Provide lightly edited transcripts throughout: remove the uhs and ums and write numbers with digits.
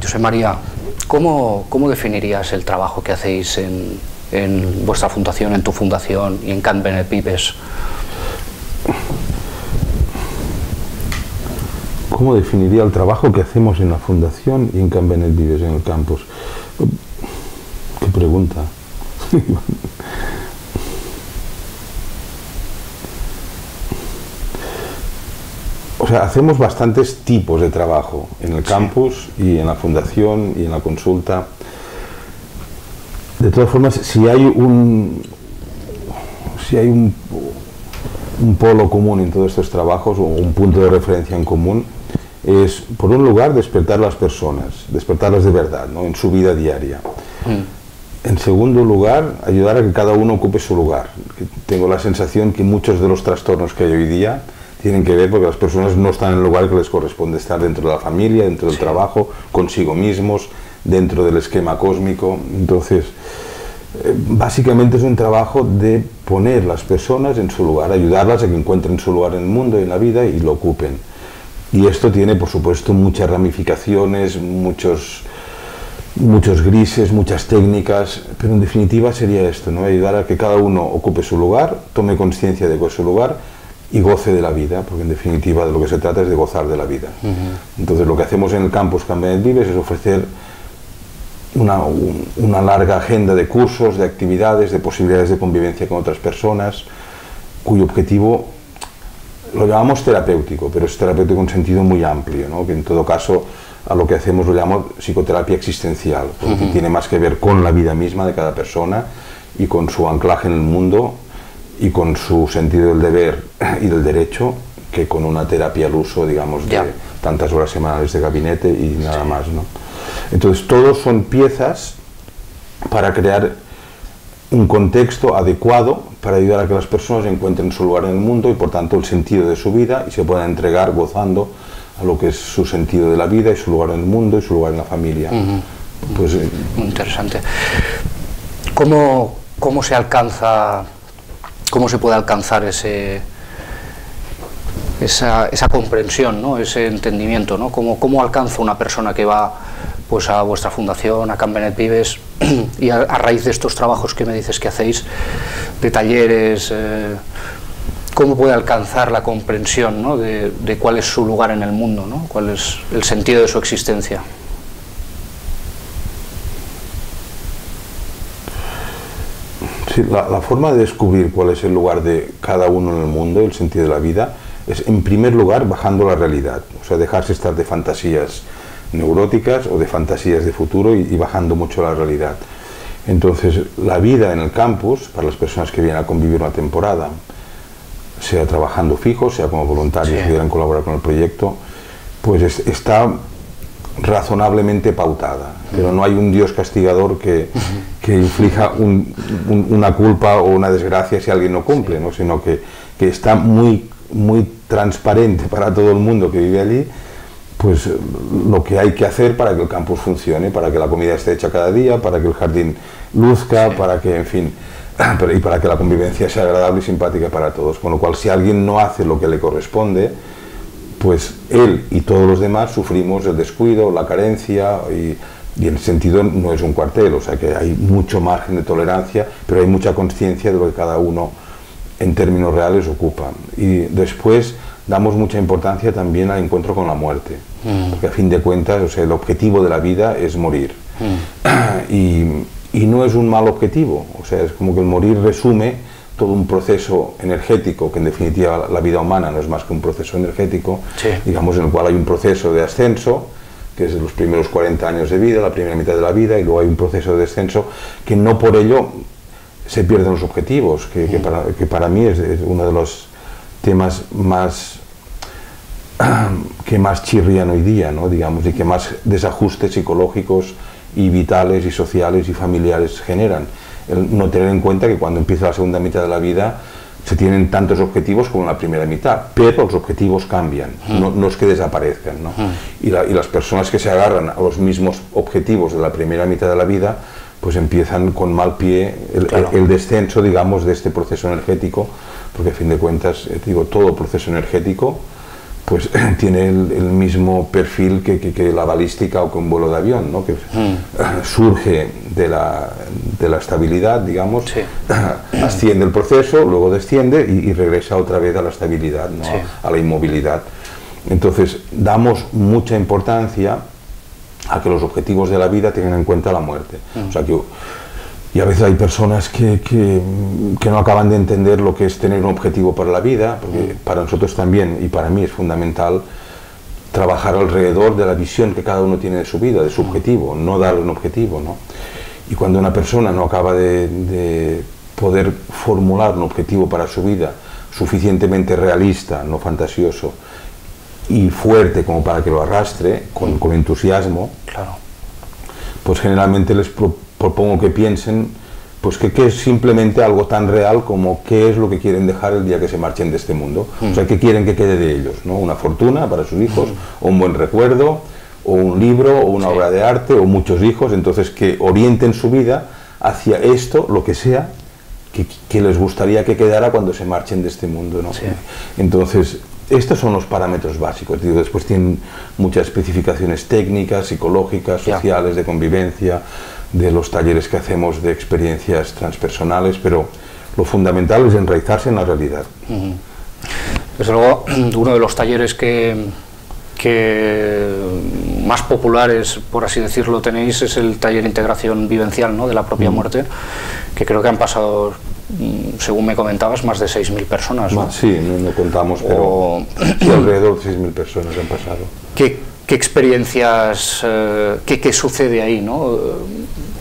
José María, ¿cómo definirías el trabajo que hacéis en vuestra fundación, en tu fundación y en Can Benet Vives? ¿Cómo definiría el trabajo que hacemos en la fundación y en Can Benet Vives, en el campus? ¿Qué pregunta? O sea, hacemos bastantes tipos de trabajo en el campus y en la fundación y en la consulta. De todas formas, si hay un polo común en todos estos trabajos, o un punto de referencia en común, es, por un lugar, despertar a las personas, despertarlas de verdad, ¿no?, en su vida diaria. En segundo lugar, ayudar a que cada uno ocupe su lugar. Tengo la sensación que muchos de los trastornos que hay hoy día tienen que ver porque las personas no están en el lugar que les corresponde estar, dentro de la familia, dentro del trabajo, consigo mismos, dentro del esquema cósmico. Entonces, básicamente es un trabajo de poner las personas en su lugar, ayudarlas a que encuentren su lugar en el mundo y en la vida y lo ocupen. Y esto tiene, por supuesto, muchas ramificaciones, muchos grises, muchas técnicas, pero en definitiva sería esto, ¿no?, ayudar a que cada uno ocupe su lugar, tome conciencia de que es su lugar y goce de la vida, porque en definitiva de lo que se trata es de gozar de la vida. Entonces lo que hacemos en el campus Can Benet Vives es ofrecer una larga agenda de cursos, de actividades, de posibilidades de convivencia con otras personas, cuyo objetivo lo llamamos terapéutico, pero es terapéutico en un sentido muy amplio, ¿no?, que en todo caso a lo que hacemos lo llamo psicoterapia existencial, porque tiene más que ver con la vida misma de cada persona y con su anclaje en el mundo y con su sentido del deber y del derecho, que con una terapia al uso, digamos, de tantas horas semanales de gabinete y nada más, ¿no? Entonces, todos son piezas para crear un contexto adecuado para ayudar a que las personas encuentren su lugar en el mundo y, por tanto, el sentido de su vida y se puedan entregar gozando a lo que es su sentido de la vida y su lugar en el mundo y su lugar en la familia. Pues, muy interesante. ¿Cómo se alcanza, cómo se puede alcanzar esa comprensión, ¿no?, ese entendimiento, ¿no? ¿Cómo alcanza una persona que va, pues, a vuestra fundación, a Can Benet Vives, y a raíz de estos trabajos que me dices que hacéis, de talleres, cómo puede alcanzar la comprensión, ¿no?, de cuál es su lugar en el mundo, ¿no?, cuál es el sentido de su existencia? Sí, la forma de descubrir cuál es el lugar de cada uno en el mundo, el sentido de la vida, es en primer lugar bajando la realidad, o sea, dejarse estar de fantasías neuróticas o de fantasías de futuro y bajando mucho la realidad. Entonces, la vida en el campus, para las personas que vienen a convivir una temporada, sea trabajando fijo, sea como voluntarios que quieran colaborar con el proyecto, pues está razonablemente pautada, pero no hay un Dios castigador que inflija una culpa o una desgracia si alguien no cumple, ¿no?, sino que está muy transparente para todo el mundo que vive allí, pues lo que hay que hacer para que el campus funcione, para que la comida esté hecha cada día, para que el jardín luzca, para que, en fin, y para que la convivencia sea agradable y simpática para todos. Con lo cual, si alguien no hace lo que le corresponde, pues él y todos los demás sufrimos el descuido, la carencia, y en ese sentido no es un cuartel, o sea que hay mucho margen de tolerancia, pero hay mucha conciencia de lo que cada uno en términos reales ocupa. Y después damos mucha importancia también al encuentro con la muerte, porque a fin de cuentas, o sea, el objetivo de la vida es morir, y no es un mal objetivo, o sea, es como que el morir resume todo un proceso energético, que en definitiva la vida humana no es más que un proceso energético, digamos, en el cual hay un proceso de ascenso, que es de los primeros 40 años de vida, la primera mitad de la vida, y luego hay un proceso de descenso que no por ello se pierden los objetivos, que para mí es uno de los temas que más chirrían hoy día, ¿no?, digamos, y que más desajustes psicológicos y vitales y sociales y familiares generan. El no tener en cuenta que cuando empieza la segunda mitad de la vida se tienen tantos objetivos como en la primera mitad, pero los objetivos cambian, no es que desaparezcan, ¿no? Y las personas que se agarran a los mismos objetivos de la primera mitad de la vida, pues empiezan con mal pie el descenso, digamos, de este proceso energético, porque a fin de cuentas, digo, todo proceso energético pues tiene el mismo perfil que la balística o que un vuelo de avión, ¿no? Que surge de la estabilidad, digamos, sí. Asciende el proceso, luego desciende y regresa otra vez a la estabilidad, ¿no? Sí. A la inmovilidad. Entonces, damos mucha importancia a que los objetivos de la vida tengan en cuenta la muerte. O sea, y a veces hay personas que no acaban de entender lo que es tener un objetivo para la vida, porque para nosotros también, y para mí es fundamental, trabajar alrededor de la visión que cada uno tiene de su vida, de su objetivo, no darle un objetivo, ¿no? Y cuando una persona no acaba de poder formular un objetivo para su vida suficientemente realista, no fantasioso, y fuerte como para que lo arrastre con entusiasmo, claro. Pues generalmente les propongo que piensen pues que es simplemente algo tan real como qué es lo que quieren dejar el día que se marchen de este mundo. O sea, qué quieren que quede de ellos, ¿no? Una fortuna para sus hijos, o un buen recuerdo, o un libro, o una obra de arte, o muchos hijos. Entonces, que orienten su vida hacia esto, lo que sea, que les gustaría que quedara cuando se marchen de este mundo, ¿no? Sí. Entonces, estos son los parámetros básicos. Digo, después tienen muchas especificaciones técnicas, psicológicas, sociales, de convivencia, de los talleres que hacemos de experiencias transpersonales, pero lo fundamental es enraizarse en la realidad. Desde luego, uno de los talleres que más populares, por así decirlo, tenéis es el taller de integración vivencial, ¿no? De la propia muerte, que creo que han pasado, según me comentabas, más de 6.000 personas, ¿no? Sí, no contamos, pero sí, alrededor de 6.000 personas han pasado. ¿Qué experiencias, qué sucede ahí, ¿no?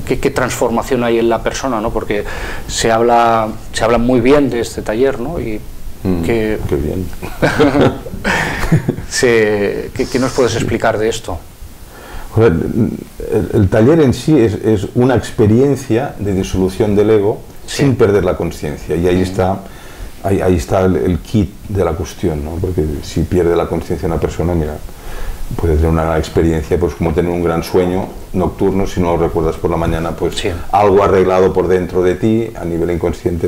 ¿Qué transformación hay en la persona, ¿no? Porque se habla muy bien de este taller, ¿no? Y qué bien. ¿Qué nos puedes explicar de esto? El taller en sí es una experiencia de disolución del ego sin perder la conciencia, y ahí está el kit de la cuestión, ¿no? Porque si pierde la conciencia una persona, mira, puede tener una experiencia pues como tener un gran sueño nocturno, si no lo recuerdas por la mañana, pues algo arreglado por dentro de ti a nivel inconsciente,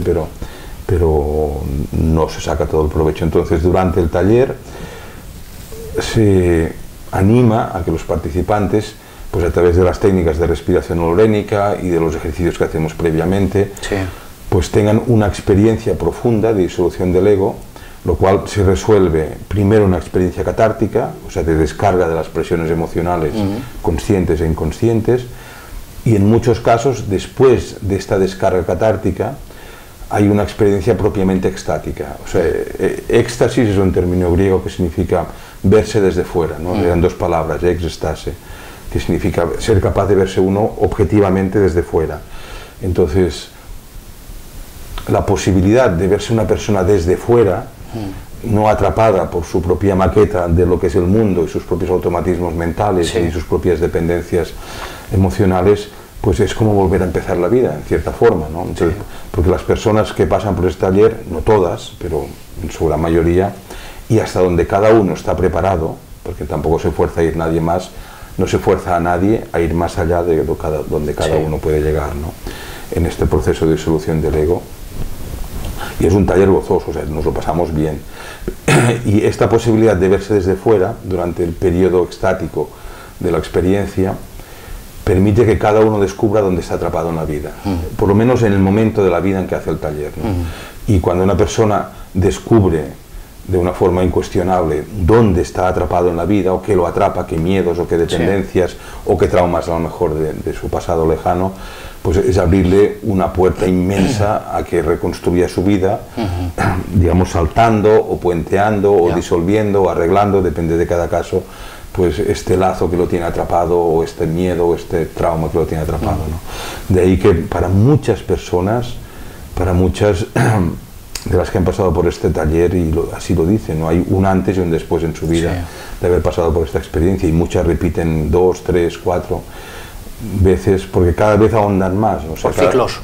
pero no se saca todo el provecho. Entonces, durante el taller se anima a que los participantes, pues a través de las técnicas de respiración holorénica y de los ejercicios que hacemos previamente, pues tengan una experiencia profunda de disolución del ego, lo cual se resuelve primero una experiencia catártica, o sea, de descarga de las presiones emocionales conscientes e inconscientes, y en muchos casos, después de esta descarga catártica, hay una experiencia propiamente extática. O sea, éxtasis es un término griego que significa verse desde fuera, ¿no? Eran dos palabras, extase, que significa ser capaz de verse uno objetivamente desde fuera. Entonces, la posibilidad de verse una persona desde fuera, no atrapada por su propia maqueta de lo que es el mundo y sus propios automatismos mentales y sus propias dependencias emocionales, pues es como volver a empezar la vida, en cierta forma, ¿no? Entonces, porque las personas que pasan por este taller, no todas, pero en su gran mayoría, y hasta donde cada uno está preparado, porque tampoco se fuerza a ir nadie más, no se fuerza a nadie a ir más allá de donde cada uno puede llegar, ¿no? En este proceso de disolución del ego. Y es un taller gozoso, o sea, nos lo pasamos bien. Y esta posibilidad de verse desde fuera, durante el periodo extático de la experiencia, permite que cada uno descubra dónde está atrapado en la vida, por lo menos en el momento de la vida en que hace el taller, ¿no? Y cuando una persona descubre de una forma incuestionable dónde está atrapado en la vida, o qué lo atrapa, qué miedos, o qué dependencias, o qué traumas a lo mejor de su pasado lejano, pues es abrirle una puerta inmensa a que reconstruya su vida, digamos, saltando, o puenteando, o disolviendo, o arreglando, depende de cada caso, pues este lazo que lo tiene atrapado, o este miedo, o este trauma que lo tiene atrapado, ¿no? De ahí que para muchas personas, para muchas de las que han pasado por este taller, y así lo dicen, ¿no? Hay un antes y un después en su vida de haber pasado por esta experiencia, y muchas repiten 2, 3, 4 veces, porque cada vez ahondan más, ¿no? O sea, ¿por ciclos?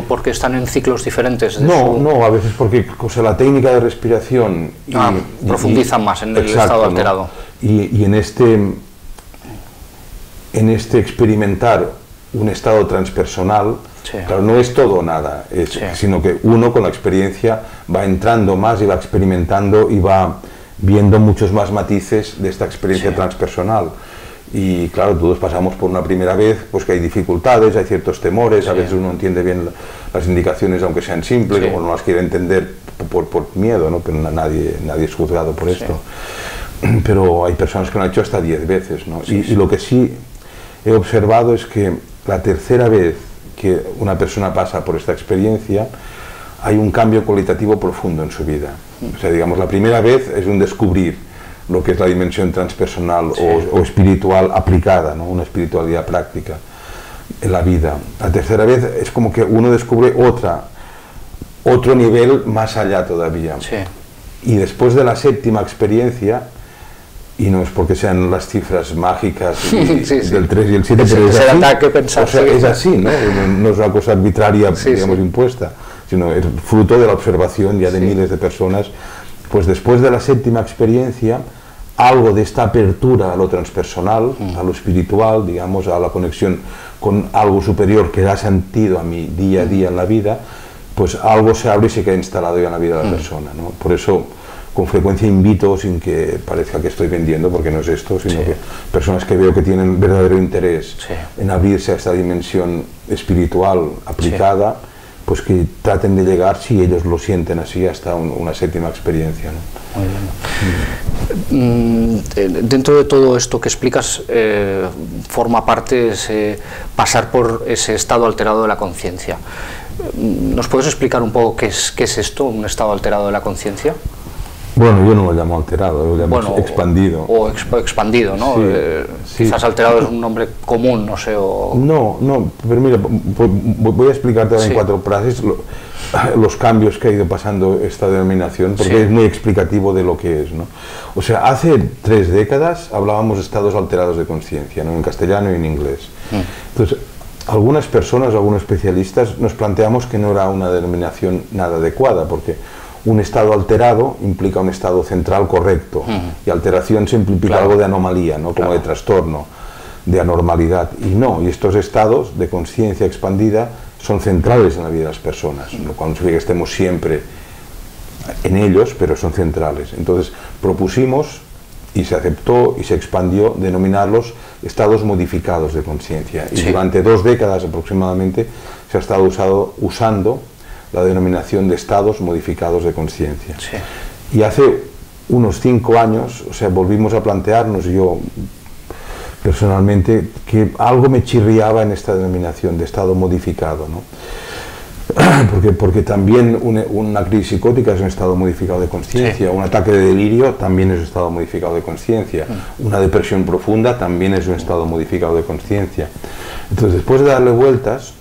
¿Porque están en ciclos diferentes? No, a veces porque, o sea, la técnica de respiración profundizan más en el estado alterado, ¿no? Y en este experimentar un estado transpersonal, claro, no es todo o nada, sino que uno con la experiencia va entrando más y va experimentando y va viendo muchos más matices de esta experiencia transpersonal. Y claro, todos pasamos por una primera vez, pues que hay dificultades, hay ciertos temores, a veces uno entiende bien las indicaciones aunque sean simples, o no las quiere entender por miedo, ¿no? Pero nadie es juzgado por esto. Pero hay personas que lo han hecho hasta 10 veces, ¿no? Y lo que sí he observado es que la tercera vez que una persona pasa por esta experiencia, hay un cambio cualitativo profundo en su vida. O sea, digamos, la primera vez es un descubrir lo que es la dimensión transpersonal o espiritual aplicada, ¿no? Una espiritualidad práctica en la vida. La tercera vez es como que uno descubre otro nivel más allá todavía. Y después de la séptima experiencia, y no es porque sean las cifras mágicas del 3 y el 7, pero es así, o sea, es así, ¿no? No es una cosa arbitraria, digamos, impuesta, sino es fruto de la observación ya de miles de personas. Pues después de la séptima experiencia, algo de esta apertura a lo transpersonal, a lo espiritual, digamos, a la conexión con algo superior que da sentido a mi día a día en la vida, pues algo se abre y se queda instalado ya en la vida de la persona, ¿no? Por eso, con frecuencia invito, sin que parezca que estoy vendiendo, porque no es esto, sino que personas que veo que tienen verdadero interés en abrirse a esta dimensión espiritual aplicada, pues que traten de llegar, si ellos lo sienten así, hasta una séptima experiencia, ¿no? Muy bien. Dentro de todo esto que explicas, forma parte pasar por ese estado alterado de la conciencia. ¿Nos puedes explicar un poco qué es esto, un estado alterado de la conciencia? Bueno, yo no lo llamo alterado, lo llamo expandido. O expandido, ¿no? Quizás alterado es un nombre común, no sé. No, pero mira, voy a explicarte en 4 frases los cambios que ha ido pasando esta denominación, porque es muy explicativo de lo que es, ¿no? O sea, hace 3 décadas hablábamos de estados alterados de conciencia, ¿no? En castellano y en inglés. Entonces, algunas personas, algunos especialistas, nos planteamos que no era una denominación nada adecuada, porque un estado alterado implica un estado central correcto, y alteración siempre implica algo de anomalía, ¿no? Como de trastorno, de anormalidad, y no, y estos estados de conciencia expandida son centrales en la vida de las personas, lo cual no significa que estemos siempre en ellos, pero son centrales. Entonces propusimos, y se aceptó y se expandió, denominarlos estados modificados de conciencia, y durante 2 décadas aproximadamente se ha estado usando la denominación de estados modificados de conciencia. Y hace unos 5 años, o sea, volvimos a plantearnos, yo personalmente, que algo me chirriaba en esta denominación de estado modificado, ¿no? Porque también una crisis psicótica es un estado modificado de conciencia, un ataque de delirio también es un estado modificado de conciencia, una depresión profunda también es un estado modificado de conciencia. Entonces, después de darle vueltas,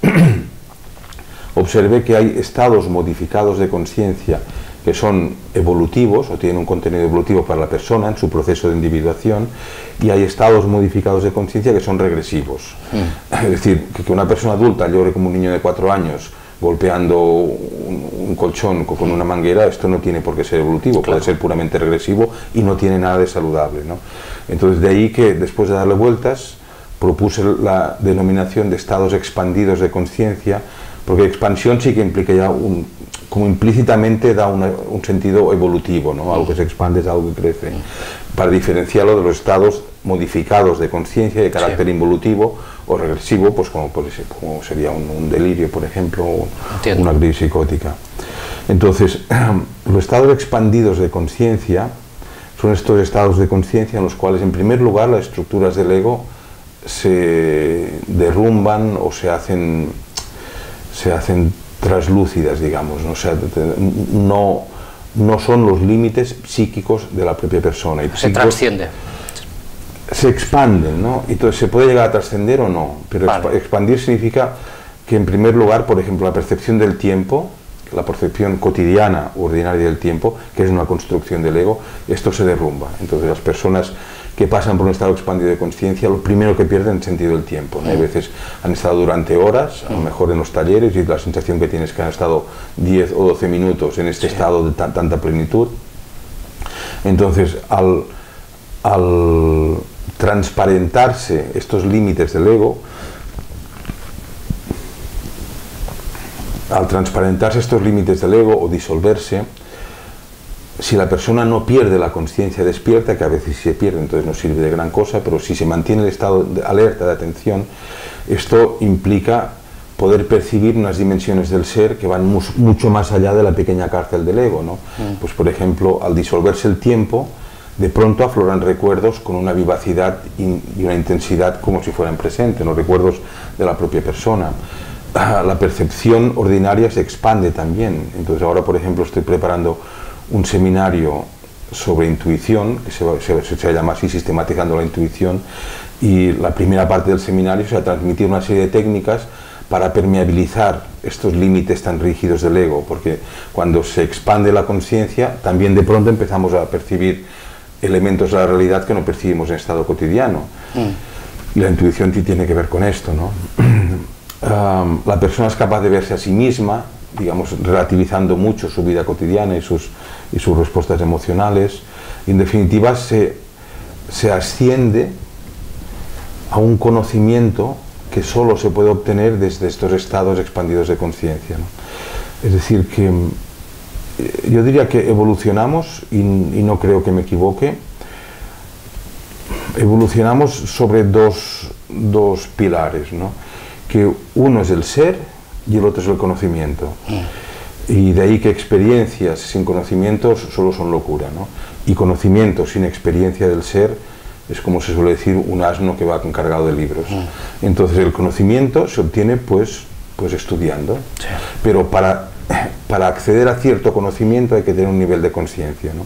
observé que hay estados modificados de conciencia que son evolutivos o tienen un contenido evolutivo para la persona en su proceso de individuación, y hay estados modificados de conciencia que son regresivos. Es decir, que una persona adulta llore como un niño de 4 años golpeando un colchón con una manguera, esto no tiene por qué ser evolutivo, puede ser puramente regresivo y no tiene nada de saludable, ¿no? Entonces, de ahí que después de darle vueltas propuse la denominación de estados expandidos de conciencia, porque expansión sí que implica ya como implícitamente da un sentido evolutivo, ¿no? Algo que se expande es algo que crece, para diferenciarlo de los estados modificados de conciencia de carácter involutivo o regresivo, pues como sería un delirio, por ejemplo, o una crisis psicótica. Entonces, los estados expandidos de conciencia son estos estados de conciencia en los cuales, en primer lugar, las estructuras del ego se derrumban o se hacen traslúcidas, digamos, ¿no? O sea, no son los límites psíquicos de la propia persona. Y se trasciende. Se expanden, ¿no? Entonces, ¿se puede llegar a trascender o no? Pero expandir significa que, en primer lugar, por ejemplo, la percepción del tiempo, la percepción cotidiana, ordinaria del tiempo, que es una construcción del ego, esto se derrumba. Entonces, las personas que pasan por un estado expandido de conciencia, lo primero que pierden es el sentido del tiempo, ¿no? A veces han estado durante horas, a lo mejor en los talleres, y la sensación que tienes es que han estado 10 o 12 minutos en este estado de tanta plenitud. Entonces, al transparentarse estos límites del ego, o disolverse, si la persona no pierde la conciencia despierta, que a veces se pierde, entonces no sirve de gran cosa, pero si se mantiene el estado de alerta, de atención, esto implica poder percibir unas dimensiones del ser que van mucho más allá de la pequeña cárcel del ego, ¿no? Pues por ejemplo, al disolverse el tiempo, de pronto afloran recuerdos con una vivacidad y una intensidad como si fueran presentes, los recuerdos de la propia persona. La percepción ordinaria se expande también. Entonces ahora, por ejemplo, estoy preparando un seminario sobre intuición, que se llama así, sistematizando la intuición, y la primera parte del seminario se va a transmitir una serie de técnicas para permeabilizar estos límites tan rígidos del ego, porque cuando se expande la conciencia, también de pronto empezamos a percibir elementos de la realidad que no percibimos en estado cotidiano. Y la intuición tiene que ver con esto, ¿no? La persona es capaz de verse a sí misma, digamos, relativizando mucho su vida cotidiana y sus respuestas emocionales, y en definitiva se asciende a un conocimiento que solo se puede obtener desde estos estados expandidos de conciencia, ¿no? Es decir, que yo diría que evolucionamos, y no creo que me equivoque, evolucionamos sobre dos pilares, ¿no? Que uno es el ser y el otro es el conocimiento. Y de ahí que experiencias sin conocimientos solo son locura, ¿no? Y conocimiento sin experiencia del ser es, como se suele decir, un asno que va cargado de libros. Entonces el conocimiento se obtiene pues estudiando. Sí. Pero para acceder a cierto conocimiento hay que tener un nivel de conciencia, ¿no?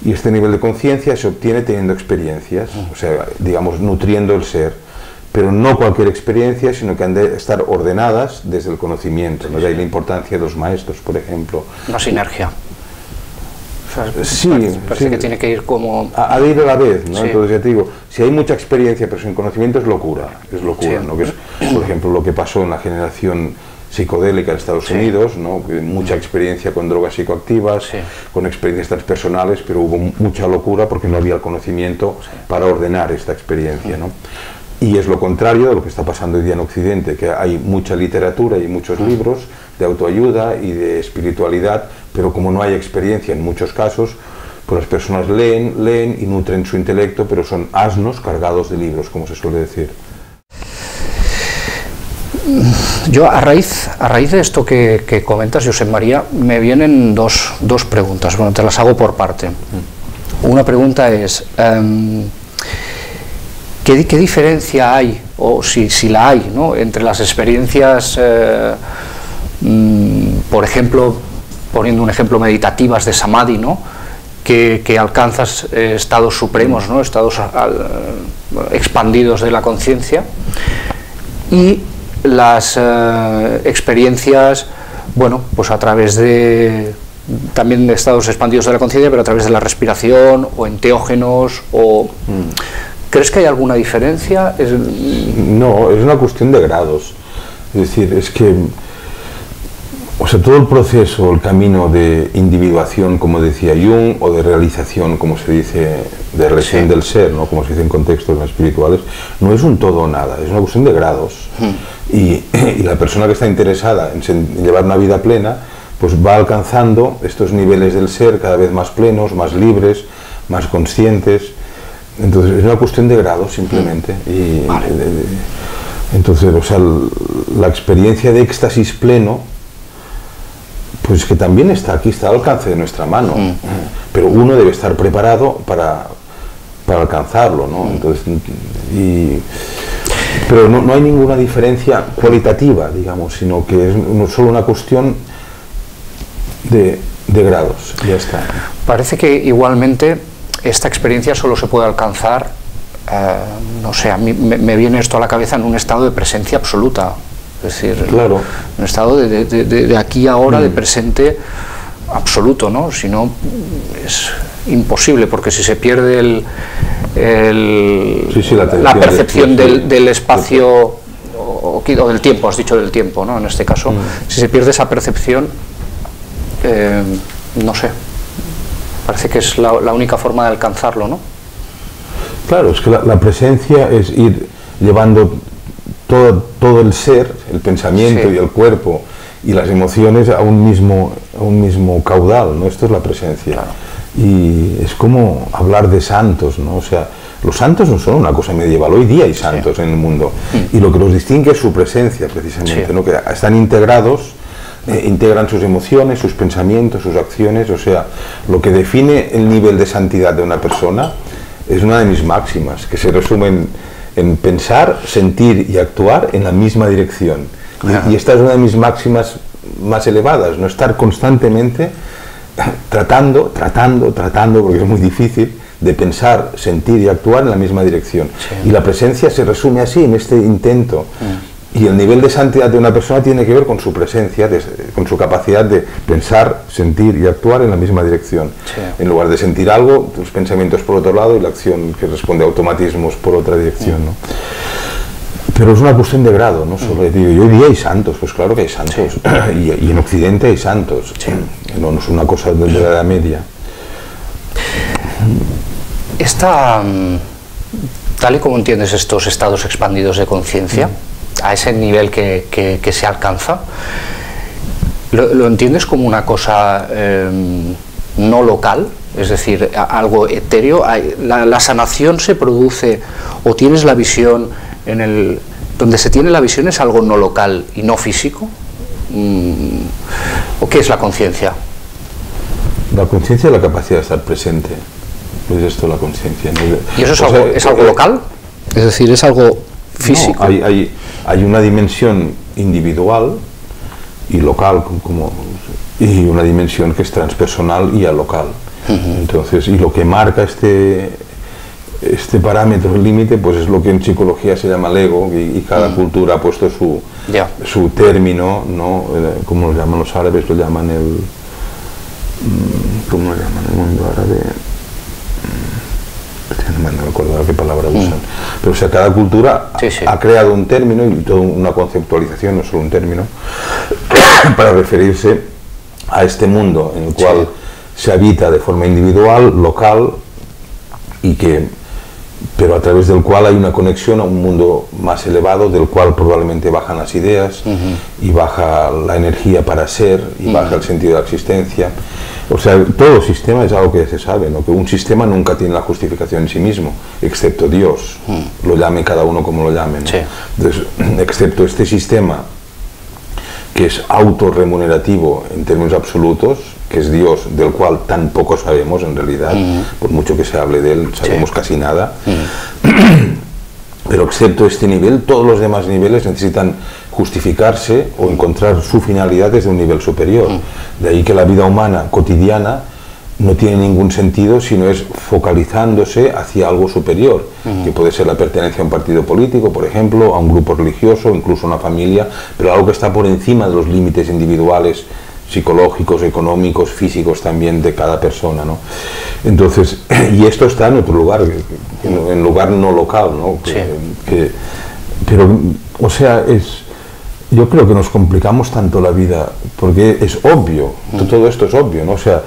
Y este nivel de conciencia se obtiene teniendo experiencias, o sea, digamos, nutriendo el ser. Pero no cualquier experiencia, sino que han de estar ordenadas desde el conocimiento, ¿no? De ahí la importancia de los maestros, por ejemplo. Una sinergia. O sea, sí, parece que tiene que ir como... Ha de ir a la vez, ¿no? Sí. Entonces ya te digo, si hay mucha experiencia pero sin conocimiento es locura, sí. ¿No? Que es, por ejemplo, lo que pasó en la generación psicodélica en Estados Unidos, ¿no? Mucha experiencia con drogas psicoactivas, con experiencias transpersonales, pero hubo mucha locura porque no había el conocimiento para ordenar esta experiencia, ¿no? Y es lo contrario de lo que está pasando hoy día en Occidente, que hay mucha literatura y muchos libros de autoayuda y de espiritualidad, pero como no hay experiencia en muchos casos, pues las personas leen y nutren su intelecto, pero son asnos cargados de libros, como se suele decir. Yo, a raíz de esto que comentas, Josep María, me vienen dos preguntas. Bueno, te las hago por parte. Una pregunta es... ¿Qué diferencia hay, o si la hay, ¿no?, entre las experiencias, por ejemplo, poniendo un ejemplo, meditativas de Samadhi, ¿no?, que alcanzas estados supremos, ¿no?, estados expandidos de la conciencia, y las experiencias, bueno, pues a través también de estados expandidos de la conciencia, pero a través de la respiración, o enteógenos, o... ¿Crees que hay alguna diferencia? No, es una cuestión de grados. Es decir, es que, o sea, todo el proceso, el camino de individuación, como decía Jung, o de realización, como se dice, de realización del ser, ¿no?, como se dice en contextos más espirituales, no es un todo o nada, es una cuestión de grados. Y la persona que está interesada en llevar una vida plena, pues va alcanzando estos niveles del ser cada vez más plenos, más libres, más conscientes. Entonces es una cuestión de grado simplemente. Y vale. Entonces, o sea, la experiencia de éxtasis pleno, pues que también está aquí, está al alcance de nuestra mano, pero uno debe estar preparado para alcanzarlo, ¿no? Entonces, pero no hay ninguna diferencia cualitativa, digamos, sino que es solo una cuestión de grados, ya está. Parece que igualmente esta experiencia solo se puede alcanzar, no sé, a mí me viene esto a la cabeza en un estado de presencia absoluta, es decir, claro, un estado de aquí a ahora, de presente absoluto, ¿no? Si no, es imposible, porque si se pierde la percepción del espacio o del tiempo, has dicho del tiempo, ¿no?, en este caso, si se pierde esa percepción, no sé, parece que es la única forma de alcanzarlo, ¿no? Claro, es que la presencia es ir llevando todo el ser, el pensamiento, sí, y el cuerpo y las emociones a un mismo caudal, ¿no? Esto es la presencia. Claro. Y es como hablar de santos, ¿no? O sea, los santos no son una cosa medieval, hoy día hay santos en el mundo, y lo que los distingue es su presencia, precisamente, ¿no? Que están integrados, integran sus emociones, sus pensamientos, sus acciones. O sea, lo que define el nivel de santidad de una persona es una de mis máximas, que se resumen en pensar, sentir y actuar en la misma dirección. Y esta es una de mis máximas más elevadas, no estar constantemente tratando, porque es muy difícil, de pensar, sentir y actuar en la misma dirección. Y la presencia se resume así, en este intento. Y el nivel de santidad de una persona tiene que ver con su presencia, con su capacidad de pensar, sentir y actuar en la misma dirección. En lugar de sentir algo, tus pensamientos por otro lado y la acción que responde a automatismos por otra dirección, ¿no? Pero es una cuestión de grado, ¿no? Sobre, digo, y hoy día hay santos, pues claro que hay santos. Y en Occidente hay santos. No es una cosa de la Edad Media. Tal y como entiendes estos estados expandidos de conciencia, a ese nivel que se alcanza, ¿lo entiendes como una cosa no local? Es decir, algo etéreo. La sanación se produce, o tienes la visión, donde se tiene la visión es algo no local y no físico. ¿O qué es la conciencia? La conciencia es la capacidad de estar presente. Pues esto, la conciencia, ¿no? ¿Y eso es algo local? Es decir, ¿es algo físico? No, hay una dimensión individual y local, y una dimensión que es transpersonal y alocal. Entonces, y lo que marca este parámetro, el límite, pues es lo que en psicología se llama el ego, y cada cultura ha puesto su término, ¿no? Como lo llaman los árabes, lo llaman ¿cómo lo llaman en el mundo árabe? No me acuerdo qué palabra usan. Pero o sea, cada cultura ha creado un término y toda una conceptualización, no solo un término, para referirse a este mundo en el cual se habita de forma individual, local, pero a través del cual hay una conexión a un mundo más elevado, del cual probablemente bajan las ideas y baja la energía para ser y baja el sentido de la existencia. O sea, todo sistema es algo que ya se sabe, ¿no? Que un sistema nunca tiene la justificación en sí mismo, excepto Dios, lo llame cada uno como lo llame, ¿no? Entonces, excepto este sistema que es autorremunerativo en términos absolutos, que es Dios, del cual tan poco sabemos en realidad, por mucho que se hable de él, sabemos casi nada. Pero excepto este nivel, todos los demás niveles necesitan justificarse o encontrar su finalidad desde un nivel superior. De ahí que la vida humana cotidiana no tiene ningún sentido si no es focalizándose hacia algo superior, que puede ser la pertenencia a un partido político, por ejemplo, a un grupo religioso, incluso a una familia, pero algo que está por encima de los límites individuales, psicológicos, económicos, físicos también de cada persona, ¿no? Entonces, y esto está en otro lugar, en lugar no local, ¿no? Pero, o sea, yo creo que nos complicamos tanto la vida, porque es obvio, todo esto es obvio, ¿no? O sea,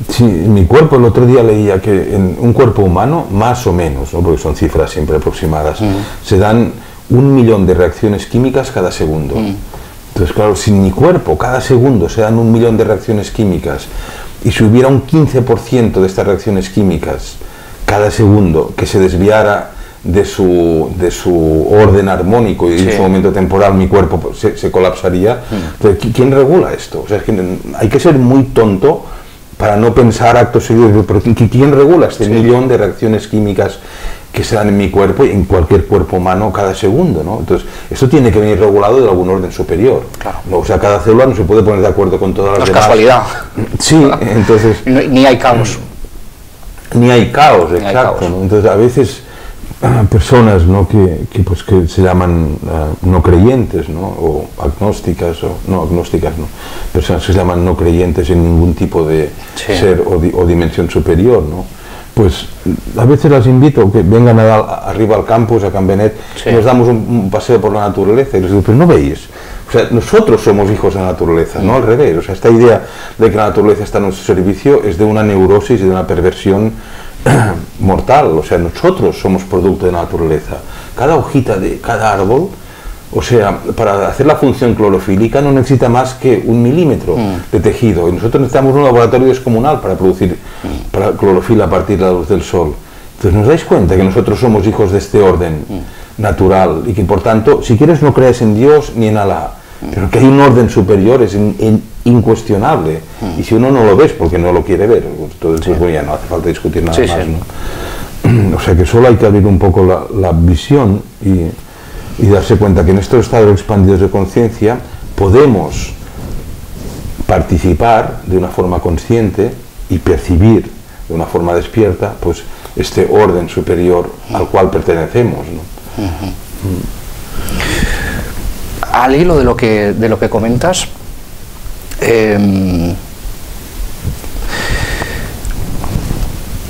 si mi cuerpo, el otro día leía que en un cuerpo humano, más o menos, ¿no? Porque son cifras siempre aproximadas, se dan 1 millón de reacciones químicas cada segundo. Entonces, claro, si en mi cuerpo cada segundo se dan 1 millón de reacciones químicas, y si hubiera un 15% de estas reacciones químicas cada segundo que se desviara de su orden armónico y en su momento temporal, mi cuerpo se colapsaría. Entonces, ¿quién regula esto? O sea, es que hay que ser muy tonto para no pensar acto seguido, pero ¿quién regula este millón de reacciones químicas que se dan en mi cuerpo y en cualquier cuerpo humano cada segundo, ¿no? Entonces, esto tiene que venir regulado de algún orden superior. Claro. O sea, cada célula no se puede poner de acuerdo con todas las demás. No es casualidad. Sí, entonces... Ni hay caos. Ni hay caos, exacto, ¿no? Entonces, a veces personas, ¿no? que se llaman no creyentes, ¿no? O agnósticas, personas que se llaman no creyentes en ningún tipo de ser o dimensión superior, ¿no? Pues a veces las invito a que vengan arriba al campus, a Can Benet, y nos damos un paseo por la naturaleza, y les digo, pero no veis, o sea, nosotros somos hijos de la naturaleza, no al revés. O sea, esta idea de que la naturaleza está a nuestro servicio es de una neurosis y de una perversión mortal. O sea, nosotros somos producto de la naturaleza. Cada hojita de cada árbol O sea, para hacer la función clorofílica no necesita más que 1 milímetro de tejido. Y nosotros necesitamos un laboratorio descomunal para producir para clorofila a partir de la luz del sol. Entonces, ¿nos dais cuenta que nosotros somos hijos de este orden natural? Y que, por tanto, si quieres no crees en Dios ni en Alá, pero que hay un orden superior es incuestionable. Y si uno no lo ves porque no lo quiere ver, entonces bueno, ya no hace falta discutir nada más, ¿no? O sea que solo hay que abrir un poco la visión y darse cuenta que en estos estados expandidos de conciencia podemos participar de una forma consciente y percibir de una forma despierta pues este orden superior al cual pertenecemos, ¿no? Al hilo de lo que comentas,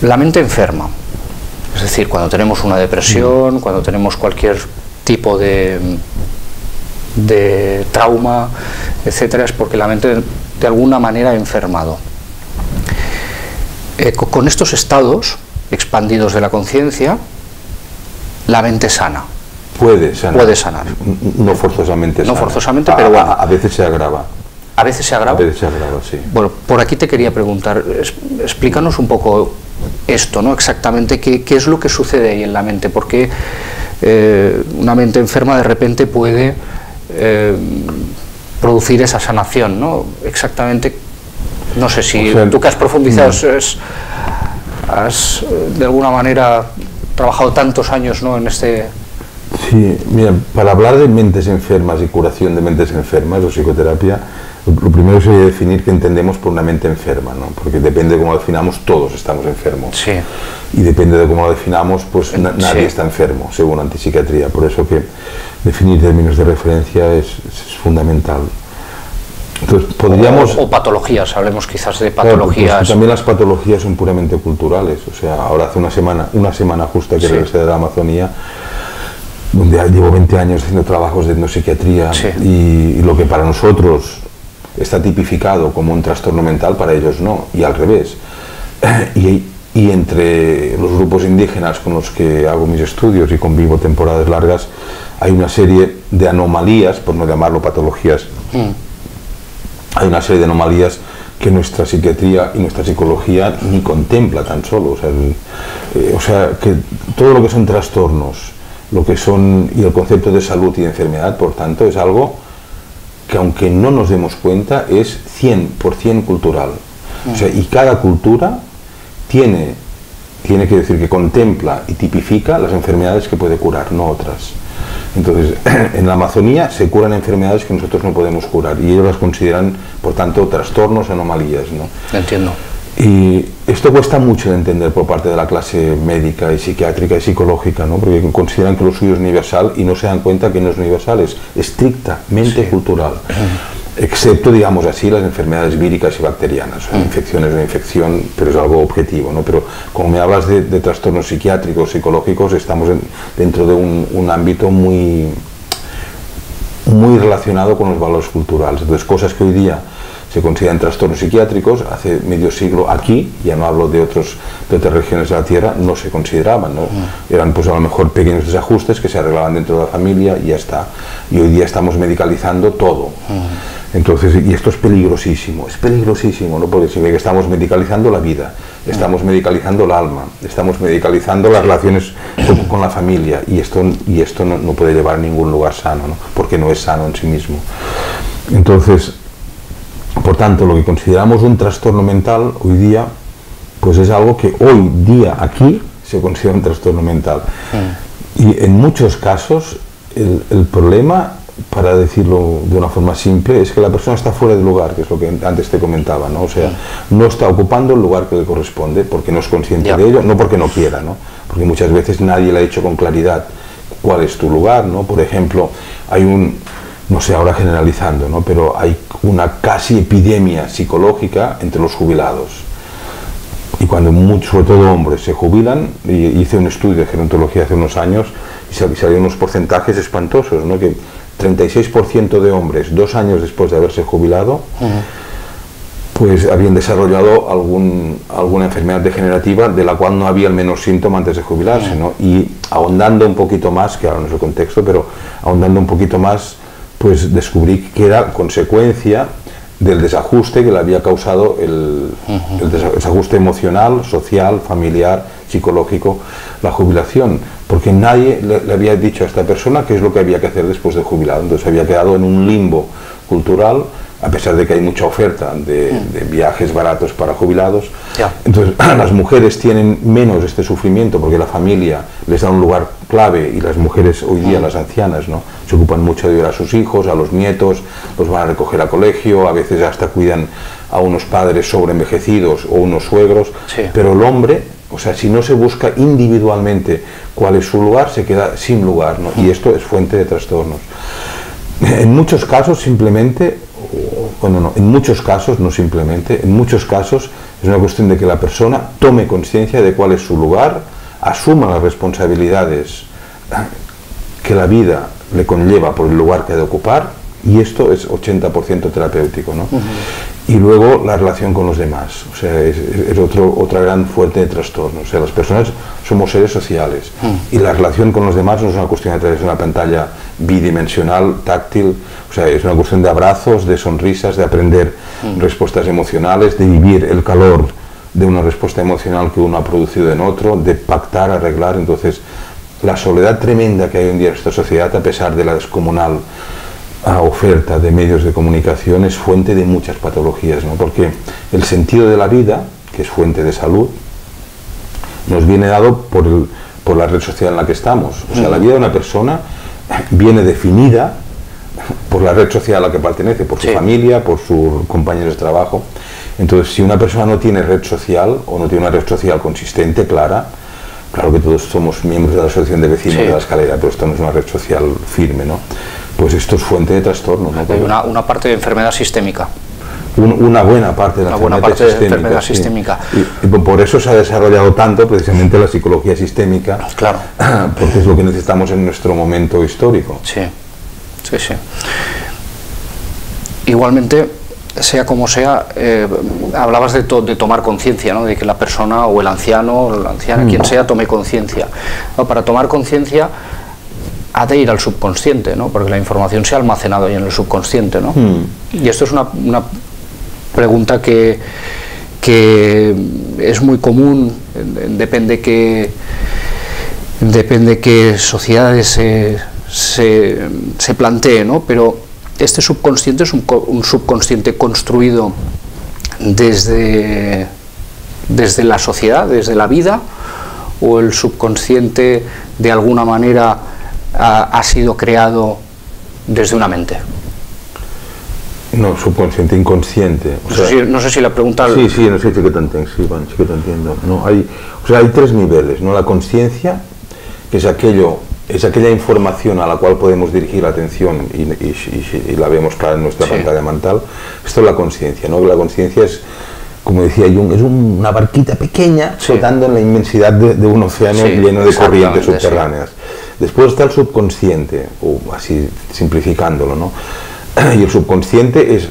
la mente enferma, es decir, cuando tenemos una depresión, cuando tenemos cualquier tipo de trauma, etcétera, es porque la mente de alguna manera ha enfermado. Con estos estados expandidos de la conciencia, la mente sana. Puede sanar. Puede sanar. No forzosamente sana. No forzosamente, pero bueno. A veces se agrava. ¿A veces se agrava? A veces se agrava, sí. Bueno, por aquí te quería preguntar, explícanos un poco esto, ¿no? Exactamente qué es lo que sucede ahí en la mente, porque una mente enferma de repente puede producir esa sanación, ¿no? Exactamente, no sé si tú que has profundizado, has de alguna manera trabajado tantos años, ¿no? En este... Sí, mira, para hablar de mentes enfermas y curación de mentes enfermas o psicoterapia, lo primero sería definir qué entendemos por una mente enferma, ¿no? Porque depende de cómo lo definamos, todos estamos enfermos. Sí. Y depende de cómo lo definamos, pues nadie está enfermo, según antipsiquiatría. Por eso que definir términos de referencia es fundamental. Entonces, podríamos... O patologías, hablemos quizás de patologías. Claro, pues también las patologías son puramente culturales. O sea, ahora hace una semana justa que regresé de la Amazonía, donde llevo 20 años haciendo trabajos de etnopsiquiatría, y lo que para nosotros está tipificado como un trastorno mental, para ellos no, y al revés. Y entre los grupos indígenas con los que hago mis estudios y convivo temporadas largas, hay una serie de anomalías, por no llamarlo patologías, hay una serie de anomalías que nuestra psiquiatría y nuestra psicología ni contempla tan solo. O sea, que todo lo que son trastornos, lo que son, y el concepto de salud y de enfermedad, por tanto, es algo que, aunque no nos demos cuenta, es 100% cultural. O sea, y cada cultura tiene que decir que contempla y tipifica las enfermedades que puede curar, no otras. Entonces, en la Amazonía se curan enfermedades que nosotros no podemos curar, y ellos las consideran, por tanto, trastornos, anomalías, ¿no? Entiendo. Y esto cuesta mucho de entender por parte de la clase médica y psiquiátrica y psicológica, ¿no? Porque consideran que lo suyo es universal y no se dan cuenta que no es universal, es estrictamente cultural. Excepto, digamos así, las enfermedades víricas y bacterianas. Infección es una infección, pero es algo objetivo, ¿no? Pero como me hablas de trastornos psiquiátricos, psicológicos, estamos dentro de un ámbito muy relacionado con los valores culturales. Entonces, cosas que hoy día se consideran trastornos psiquiátricos, hace medio siglo aquí, ya no hablo de otras regiones de la Tierra, no se consideraban, ¿no? Eran pues a lo mejor pequeños desajustes que se arreglaban dentro de la familia y ya está. Y hoy día estamos medicalizando todo. Entonces, y esto es peligrosísimo, ¿no? Porque se ve que estamos medicalizando la vida, estamos medicalizando el alma, estamos medicalizando las relaciones con la familia, y esto no puede llevar a ningún lugar sano, ¿no? Porque no es sano en sí mismo. Entonces, por tanto, lo que consideramos un trastorno mental hoy día, pues es algo que hoy día aquí se considera un trastorno mental. Y en muchos casos el problema, para decirlo de una forma simple, es que la persona está fuera del lugar, que es lo que antes te comentaba, ¿no? O sea, no está ocupando el lugar que le corresponde porque no es consciente de ello, no porque no quiera, ¿no? Porque muchas veces nadie le ha dicho con claridad cuál es tu lugar, ¿no? Por ejemplo, no sé, ahora generalizando, ¿no? Pero hay una casi epidemia psicológica entre los jubilados. Y cuando sobre todo hombres se jubilan, y hice un estudio de gerontología hace unos años, y salieron unos porcentajes espantosos, ¿no? Que 36% de hombres, 2 años después de haberse jubilado, pues habían desarrollado alguna enfermedad degenerativa de la cual no había el menor síntoma antes de jubilarse, ¿no? Y ahondando un poquito más, que ahora no es el contexto, pero ahondando un poquito más, pues descubrí que era consecuencia del desajuste que le había causado el desajuste emocional, social, familiar, psicológico, la jubilación, porque nadie le había dicho a esta persona qué es lo que había que hacer después de jubilado. Entonces había quedado en un limbo cultural, a pesar de que hay mucha oferta de viajes baratos para jubilados. Ya. Entonces las mujeres tienen menos este sufrimiento porque la familia les da un lugar clave, y las mujeres hoy día, las ancianas, ¿no?, se ocupan mucho de ver a sus hijos, a los nietos, los van a recoger a colegio, a veces hasta cuidan a unos padres sobreenvejecidos o unos suegros. Sí. Pero el hombre, o sea, si no se busca individualmente cuál es su lugar, se queda sin lugar, ¿no? Y esto es fuente de trastornos. En muchos casos simplemente, bueno, no, en muchos casos, no simplemente, en muchos casos es una cuestión de que la persona tome conciencia de cuál es su lugar, asuma las responsabilidades que la vida le conlleva por el lugar que ha de ocupar, y esto es 80% terapéutico, ¿no? Y luego la relación con los demás, o sea, es otra gran fuente de trastorno. O sea, las personas somos seres sociales, y la relación con los demás no es una cuestión a través de una pantalla bidimensional, táctil, o sea, es una cuestión de abrazos, de sonrisas, de aprender respuestas emocionales, de vivir el calor de una respuesta emocional que uno ha producido en otro, de pactar, arreglar. Entonces, la soledad tremenda que hay hoy en día en esta sociedad, a pesar de la descomunal oferta de medios de comunicación, es fuente de muchas patologías, ¿no? Porque el sentido de la vida, que es fuente de salud, nos viene dado por la red social en la que estamos. O sea, la vida de una persona viene definida por la red social a la que pertenece, por su familia, por sus compañeros de trabajo. Entonces, si una persona no tiene red social, o no tiene una red social consistente, clara, claro que todos somos miembros de la asociación de vecinos de la escalera, pero esto no es una red social firme, ¿no? Pues esto es fuente de trastorno, ¿no? Hay una parte de enfermedad sistémica. Una buena parte de la enfermedad sistémica. Y por eso se ha desarrollado tanto precisamente la psicología sistémica, claro, porque es lo que necesitamos en nuestro momento histórico. Sí, sí, sí. Igualmente, sea como sea, hablabas de tomar conciencia, ¿no?, de que la persona o el anciano o la anciana, quien sea, tome conciencia. ¿No? Para tomar conciencia ha de ir al subconsciente, ¿no?, porque la información se ha almacenado ahí en el subconsciente, ¿no? Y esto es una pregunta que es muy común, depende qué sociedades se plantee, ¿no? Pero este subconsciente es un subconsciente construido desde la sociedad, desde la vida, o el subconsciente de alguna manera ha sido creado desde una mente. No, subconsciente, inconsciente. O sea, no sé si la pregunta... Sí, no sé si que te entiendo, sí que te entiendo. No, hay tres niveles, ¿no? La consciencia, que es aquella información a la cual podemos dirigir la atención y la vemos clara en nuestra pantalla mental. Esto es la consciencia, ¿no? La consciencia es, como decía Jung, es una barquita pequeña flotando en la inmensidad de un océano lleno de corrientes subterráneas. Después está el subconsciente, o así simplificándolo, ¿no? Y el subconsciente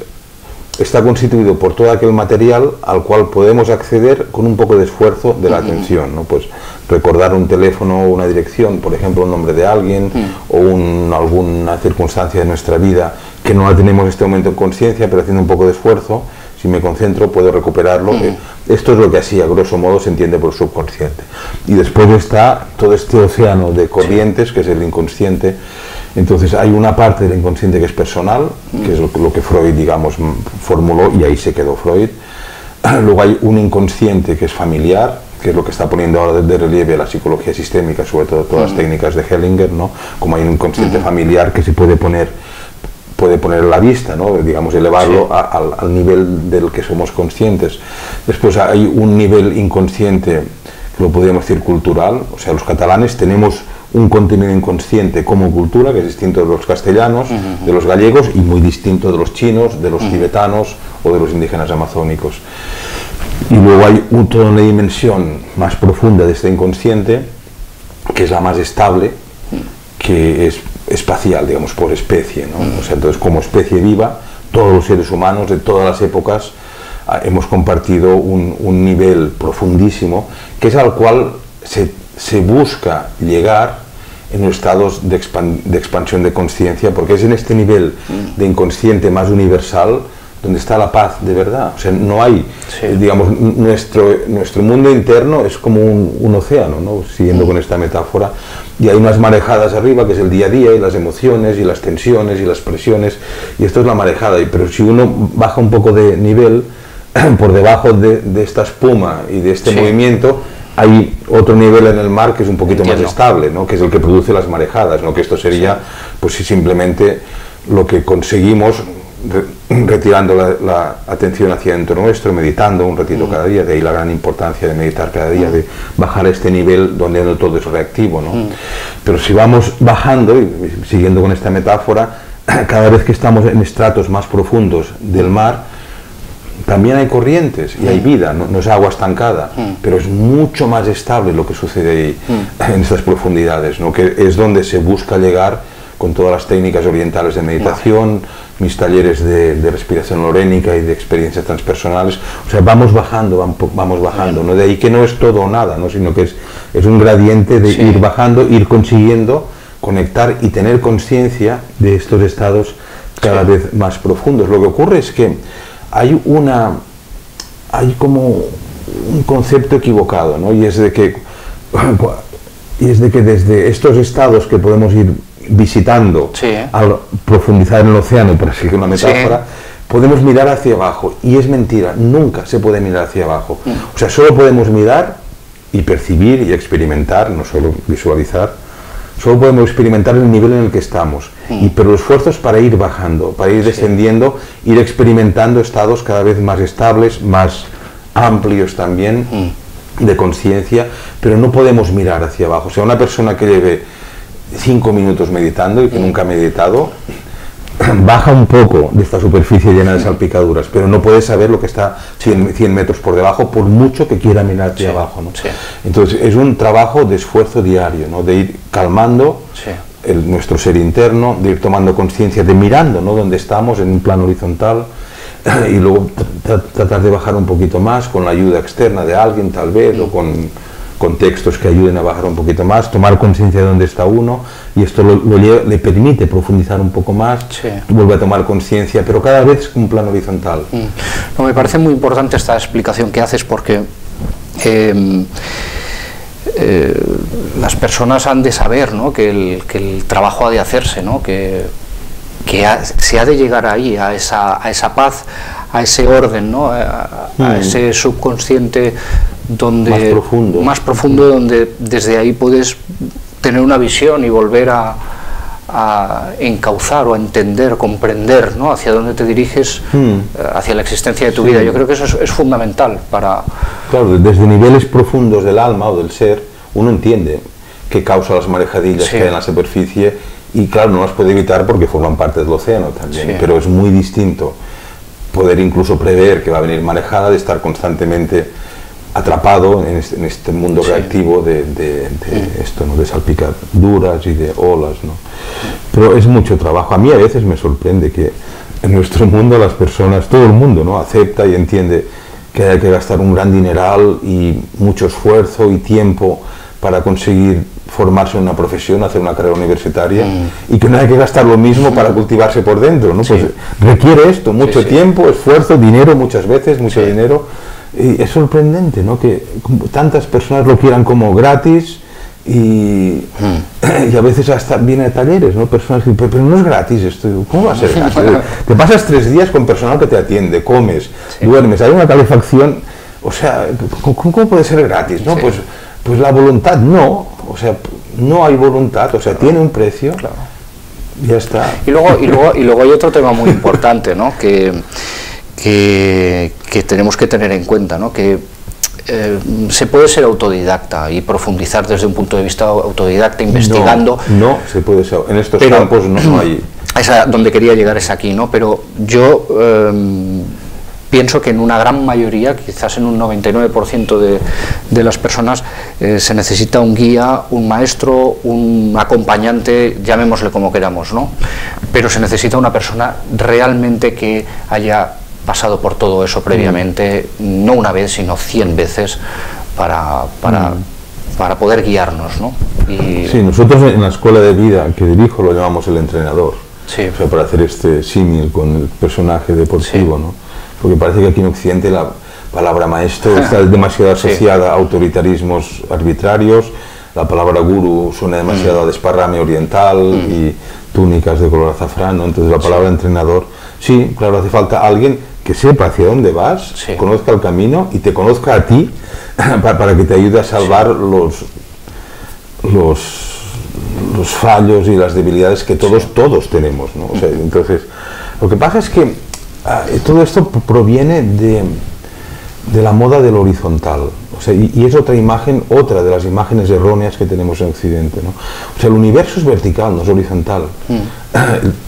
está constituido por todo aquel material al cual podemos acceder con un poco de esfuerzo de la atención, ¿no? Pues recordar un teléfono o una dirección, por ejemplo, un nombre de alguien, o alguna circunstancia de nuestra vida que no la tenemos en este momento en conciencia, pero haciendo un poco de esfuerzo, si me concentro puedo recuperarlo. Esto es lo que así, a grosso modo, se entiende por subconsciente. Y después está todo este océano de corrientes, que es el inconsciente. Entonces hay una parte del inconsciente que es personal, que es lo que Freud, digamos, formuló, y ahí se quedó Freud. Luego hay un inconsciente que es familiar, que es lo que está poniendo ahora de relieve la psicología sistémica, sobre todo todas las técnicas de Hellinger, ¿no? Como hay un inconsciente familiar que se puede poner a la vista, ¿no? Digamos, elevarlo al nivel del que somos conscientes. Después hay un nivel inconsciente, que lo podríamos decir cultural, o sea, los catalanes tenemos un contenido inconsciente como cultura, que es distinto de los castellanos, de los gallegos, y muy distinto de los chinos, de los tibetanos o de los indígenas amazónicos. Y luego hay toda una dimensión más profunda de este inconsciente, que es la más estable, que es espacial, digamos, por especie, ¿no? O sea, entonces, como especie viva, todos los seres humanos de todas las épocas hemos compartido un nivel profundísimo, que es al cual se busca llegar en los estados de expansión de conciencia, porque es en este nivel de inconsciente más universal donde está la paz de verdad. O sea, no hay, digamos, nuestro mundo interno es como un océano, ¿no? Siguiendo con esta metáfora, y hay unas marejadas arriba, que es el día a día, y las emociones, y las tensiones, y las presiones, y esto es la marejada, pero si uno baja un poco de nivel, por debajo de esta espuma y de este movimiento, hay otro nivel en el mar que es un poquito más estable, ¿no? Que es el que produce las marejadas, ¿no? Que esto sería, pues si simplemente lo que conseguimos retirando la atención hacia dentro nuestro, meditando un ratito cada día, de ahí la gran importancia de meditar cada día, de bajar a este nivel donde no todo es reactivo, ¿no? Pero si vamos bajando, y siguiendo con esta metáfora, cada vez que estamos en estratos más profundos del mar, también hay corrientes y hay vida, no es agua estancada, pero es mucho más estable lo que sucede ahí, en estas profundidades, ¿no? Que es donde se busca llegar con todas las técnicas orientales de meditación, mis talleres de respiración lorénica y de experiencias transpersonales. O sea, vamos bajando, ¿no? De ahí que no es todo o nada, ¿no? Sino que es un gradiente de ir bajando, ir consiguiendo conectar y tener conciencia de estos estados cada vez más profundos. Lo que ocurre es que hay como un concepto equivocado, ¿no? Y es de que desde estos estados que podemos ir visitando al profundizar en el océano, por así decir una metáfora, podemos mirar hacia abajo, y es mentira, nunca se puede mirar hacia abajo. O sea, solo podemos mirar y percibir y experimentar, no solo visualizar, solo podemos experimentar el nivel en el que estamos, pero el esfuerzo es para ir bajando, para ir descendiendo, ir experimentando estados cada vez más estables, más amplios también, de conciencia, pero no podemos mirar hacia abajo. O sea, una persona que lleve 5 minutos meditando y que nunca ha meditado, baja un poco de esta superficie llena de salpicaduras, pero no puede saber lo que está 100 metros por debajo, por mucho que quiera mirar hacia abajo, ¿no? Entonces es un trabajo de esfuerzo diario, ¿no? De ir calmando nuestro ser interno, de ir tomando conciencia, de mirando, ¿no? Donde estamos en un plano horizontal, y luego tratar de bajar un poquito más con la ayuda externa de alguien tal vez, o con textos que ayuden a bajar un poquito más, tomar conciencia de dónde está uno, y esto le permite profundizar un poco más, vuelve a tomar conciencia, pero cada vez es un plano horizontal. No, me parece muy importante esta explicación que haces, porque las personas han de saber, ¿no? que el trabajo ha de hacerse, ¿no? que se ha de llegar ahí, a esa paz, a ese orden, ¿no? a ese subconsciente donde más profundo, donde desde ahí puedes tener una visión y volver a encauzar o a entender, comprender, ¿no? Hacia dónde te diriges, hacia la existencia de tu vida. Yo creo que eso es fundamental para... Claro, desde niveles profundos del alma o del ser, uno entiende qué causa las marejadillas que hay en la superficie, y claro, no las puede evitar porque forman parte del océano también, pero es muy distinto poder incluso prever que va a venir marejada, de estar constantemente atrapado en este mundo reactivo de esto, ¿no? De salpicaduras y de olas, ¿no? Pero es mucho trabajo. A mí a veces me sorprende que en nuestro mundo las personas, todo el mundo, ¿no? Acepta y entiende que hay que gastar un gran dineral y mucho esfuerzo y tiempo para conseguir formarse en una profesión, hacer una carrera universitaria, y que no hay que gastar lo mismo para cultivarse por dentro, ¿no? Pues requiere esto, mucho tiempo, esfuerzo, dinero, muchas veces, mucho dinero. Y es sorprendente, ¿no? Que tantas personas lo quieran como gratis, y a veces hasta viene a talleres, ¿no? Personas que pero no es gratis esto. ¿Cómo va a ser gratis? Te pasas 3 días con personal que te atiende, comes, duermes, hay una calefacción. O sea, ¿cómo puede ser gratis, no? Pues la voluntad no, o sea, no hay voluntad, o sea, tiene un precio, ya está. Y luego hay otro tema muy importante, ¿no? que tenemos que tener en cuenta, ¿no? Que se puede ser autodidacta y profundizar desde un punto de vista autodidacta, investigando. No se puede ser, en estos campos no hay. Donde quería llegar es aquí, ¿no? Pero yo pienso que en una gran mayoría, quizás en un 99% de las personas, se necesita un guía, un maestro, un acompañante, llamémosle como queramos, ¿no? Pero se necesita una persona realmente que haya pasado por todo eso previamente, no una vez, sino 100 veces, para poder guiarnos, ¿no? Y sí, nosotros en la escuela de vida que dirijo lo llamamos el entrenador, sí. O sea, para hacer este símil con el personaje deportivo, sí. ¿no? Porque parece que aquí en Occidente la palabra maestro está demasiado asociada a autoritarismos arbitrarios, la palabra gurú suena demasiado a desparrame oriental y túnicas de color azafrán, ¿no? Entonces la palabra entrenador, sí, claro, hace falta alguien que sepa hacia dónde vas, conozca el camino y te conozca a ti para que te ayude a salvar los fallos y las debilidades que todos tenemos, ¿no? O sea, entonces, lo que pasa es que todo esto proviene de la moda del horizontal, o sea, y es otra de las imágenes erróneas que tenemos en Occidente, ¿no? O sea, el universo es vertical, no es horizontal.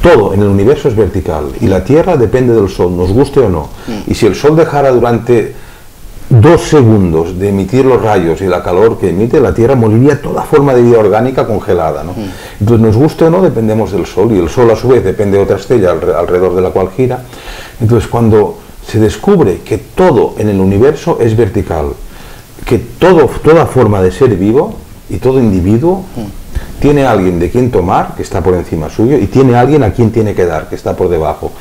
Todo en el universo es vertical y la Tierra depende del Sol, nos guste o no. Y si el Sol dejara durante 2 segundos de emitir los rayos y la calor que emite, la Tierra moriría toda forma de vida orgánica congelada, ¿no? Entonces, nos guste o no, dependemos del Sol, y el Sol a su vez depende de otra estrella alrededor de la cual gira. Entonces, cuando se descubre que todo en el universo es vertical, que toda forma de ser vivo y todo individuo tiene alguien de quien tomar, que está por encima suyo, y tiene alguien a quien tiene que dar, que está por debajo,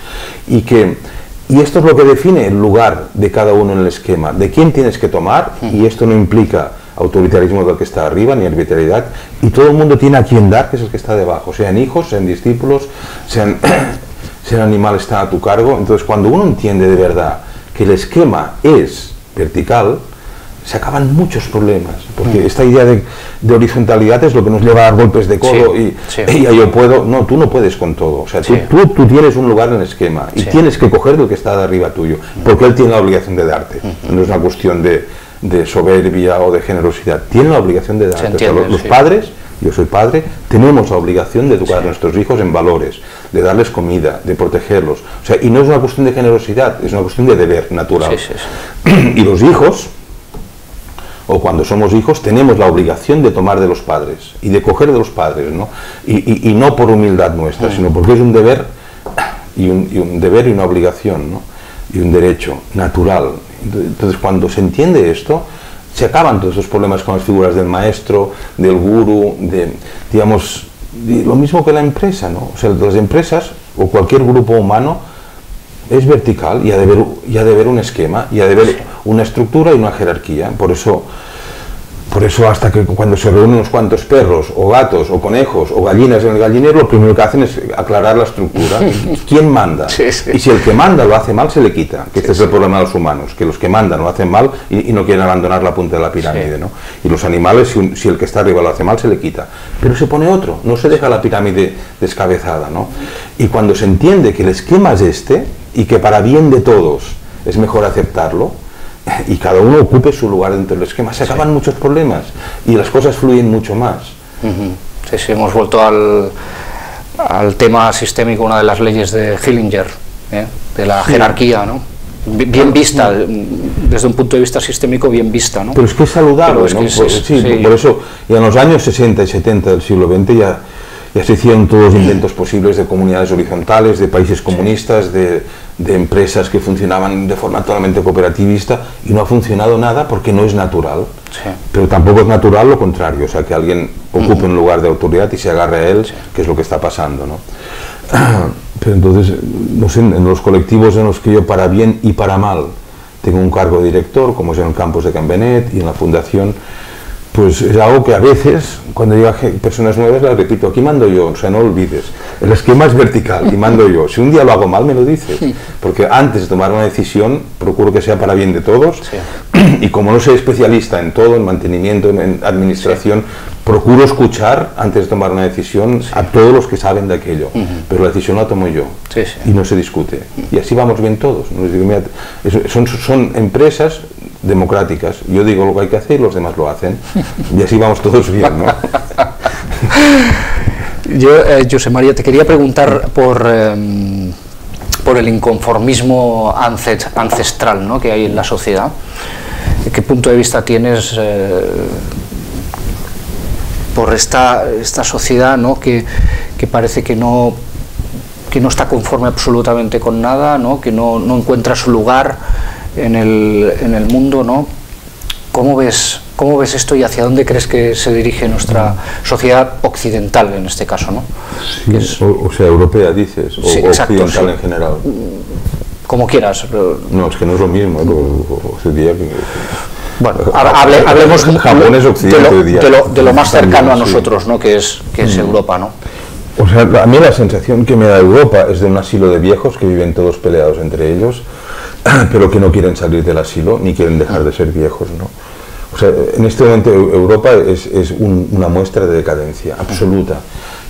y esto es lo que define el lugar de cada uno en el esquema, de quién tienes que tomar, y esto no implica autoritarismo del que está arriba, ni arbitrariedad, y todo el mundo tiene a quien dar, que es el que está debajo, sean hijos, sean discípulos, sean animales está a tu cargo. Entonces, cuando uno entiende de verdad que el esquema es vertical, se acaban muchos problemas, porque esta idea de horizontalidad es lo que nos lleva a dar golpes de codo y yo puedo. No, tú no puedes con todo, o sea, tú tienes un lugar en el esquema y tienes que coger del que está de arriba tuyo, porque él tiene la obligación de darte, no es una cuestión de soberbia o de generosidad, tiene la obligación de darte. Entiende, o sea, los padres, yo soy padre, tenemos la obligación de educar a nuestros hijos en valores, de darles comida, de protegerlos, o sea, y no es una cuestión de generosidad, es una cuestión de deber natural. Y los hijos, o cuando somos hijos, tenemos la obligación de tomar de los padres y de coger de los padres, ¿no? Y no por humildad nuestra, sino porque es un deber y una obligación, ¿no? Y un derecho natural. Entonces, cuando se entiende esto, se acaban todos esos problemas con las figuras del maestro, del gurú, digamos, lo mismo que la empresa, ¿no? O sea, las empresas o cualquier grupo humano es vertical y ha de haber un esquema, y ha de haber una estructura y una jerarquía. Por eso hasta que cuando se reúnen unos cuantos perros o gatos o conejos o gallinas en el gallinero, lo primero que hacen es aclarar la estructura. ¿Quién manda? Y si el que manda lo hace mal, se le quita, que este es el problema de los humanos, que los que mandan lo hacen mal y no quieren abandonar la punta de la pirámide, ¿no? Y los animales, si el que está arriba lo hace mal, se le quita, pero se pone otro, no se deja la pirámide descabezada, ¿no? Y cuando se entiende que el esquema es este y que para bien de todos es mejor aceptarlo, y cada uno ocupe su lugar dentro del esquema, se acaban muchos problemas y las cosas fluyen mucho más. Sí, hemos vuelto al tema sistémico, una de las leyes de Hillinger, de la jerarquía, ¿no? Bien vista, desde un punto de vista sistémico, bien vista, ¿no? Pero es que es saludable, ¿no? Por eso, ya en los años 60 y 70 del siglo XX ya se hicieron todos los intentos posibles de comunidades horizontales, de países comunistas, de empresas que funcionaban de forma totalmente cooperativista, y no ha funcionado nada porque no es natural. Pero tampoco es natural lo contrario, o sea, que alguien ocupe un lugar de autoridad y se agarre a él, que es lo que está pasando, ¿no? Pero entonces, no sé, en los colectivos en los que yo, para bien y para mal, tengo un cargo de director, como es en el campus de Can Benet y en la fundación, pues es algo que a veces, cuando llegan personas nuevas, las repito, aquí mando yo, o sea, no olvides, el esquema es vertical y mando yo. Si un día lo hago mal, me lo dices, porque antes de tomar una decisión, procuro que sea para bien de todos, y como no soy especialista en todo, en mantenimiento, en administración, procuro escuchar, antes de tomar una decisión, a todos los que saben de aquello, pero la decisión la tomo yo, y no se discute, y así vamos bien todos. Les digo, mira, son empresas democráticas, yo digo lo que hay que hacer y los demás lo hacen, y así vamos todos bien, ¿no? Yo, José María, te quería preguntar por el inconformismo ancestral, ¿no?, que hay en la sociedad. ¿Qué punto de vista tienes por esta sociedad, ¿no?, que parece que no que no está conforme absolutamente con nada, ¿no? Que no encuentra su lugar en el mundo, ¿no? ¿Cómo ves esto y hacia dónde crees que se dirige nuestra sociedad occidental en este caso, ¿no? Sí, o sea, europea dices, sí, o exacto, occidental sí. En general. Como quieras. Pero... No, es que no es lo mismo, sería que... Bueno, hablemos Japón es occidente, de lo más cercano a nosotros, ¿no? Que es Europa, ¿no? O sea, a mí la sensación que me da Europa es de un asilo de viejos que viven todos peleados entre ellos, pero que no quieren salir del asilo ni quieren dejar de ser viejos, ¿no? O sea, en este momento Europa es una muestra de decadencia absoluta,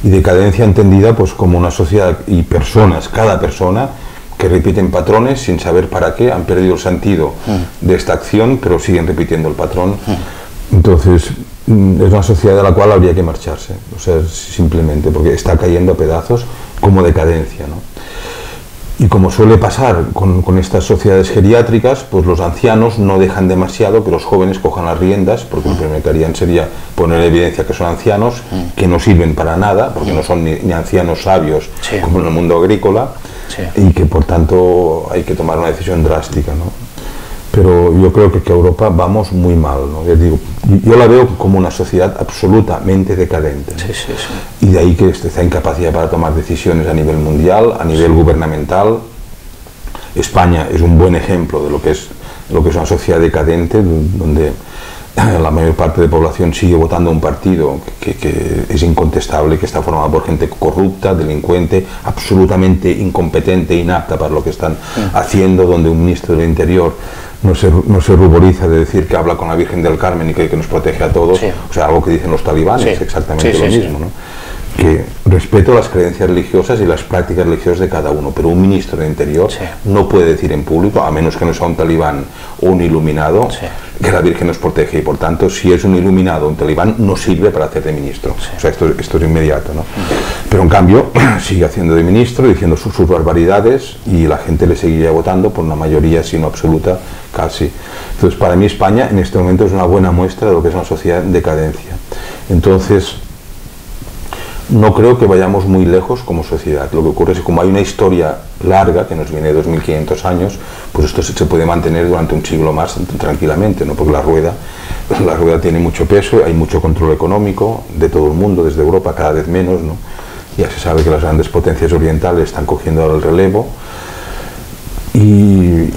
y decadencia entendida pues como una sociedad y personas, cada persona, que repiten patrones sin saber para qué, han perdido el sentido de esta acción, pero siguen repitiendo el patrón. Entonces, es una sociedad de la cual habría que marcharse, o sea, simplemente, porque está cayendo a pedazos como decadencia, ¿no? Y como suele pasar con estas sociedades geriátricas, pues los ancianos no dejan demasiado que los jóvenes cojan las riendas, porque lo primero que harían sería poner en evidencia que son ancianos, que no sirven para nada, porque no son ni ancianos sabios, sí, como en el mundo agrícola, sí, y que por tanto hay que tomar una decisión drástica, ¿no? Pero yo creo que Europa vamos muy mal, ¿no? Yo la veo como una sociedad absolutamente decadente, ¿no? Sí, sí, sí. Y de ahí que esta incapacidad para tomar decisiones a nivel mundial, a nivel gubernamental. España es un buen ejemplo de lo que es una sociedad decadente, donde la mayor parte de la población sigue votando a un partido que es incontestable, que está formado por gente corrupta, delincuente, absolutamente incompetente, inapta para lo que están haciendo, donde un ministro del Interior no se ruboriza de decir que habla con la Virgen del Carmen y que nos protege a todos, sí, o sea, algo que dicen los talibanes, sí, exactamente sí, lo mismo, ¿no? Que respeto las creencias religiosas y las prácticas religiosas de cada uno, pero un ministro del Interior sí, no puede decir en público, a menos que no sea un talibán o un iluminado, sí, que la Virgen nos protege, y por tanto, si es un iluminado o un talibán, no sirve para hacer de ministro. Sí. O sea, esto es inmediato, ¿no? Pero en cambio, sigue haciendo de ministro, diciendo sus barbaridades, y la gente le seguiría votando por una mayoría, si no absoluta, casi. Entonces, para mí España en este momento es una buena muestra de lo que es una sociedad en decadencia. Entonces, no creo que vayamos muy lejos como sociedad. Lo que ocurre es que como hay una historia larga, que nos viene de 2500 años, pues esto se puede mantener durante un siglo más tranquilamente, ¿no? Porque la rueda tiene mucho peso, hay mucho control económico de todo el mundo, desde Europa cada vez menos, ¿no? Ya se sabe que las grandes potencias orientales están cogiendo ahora el relevo. Y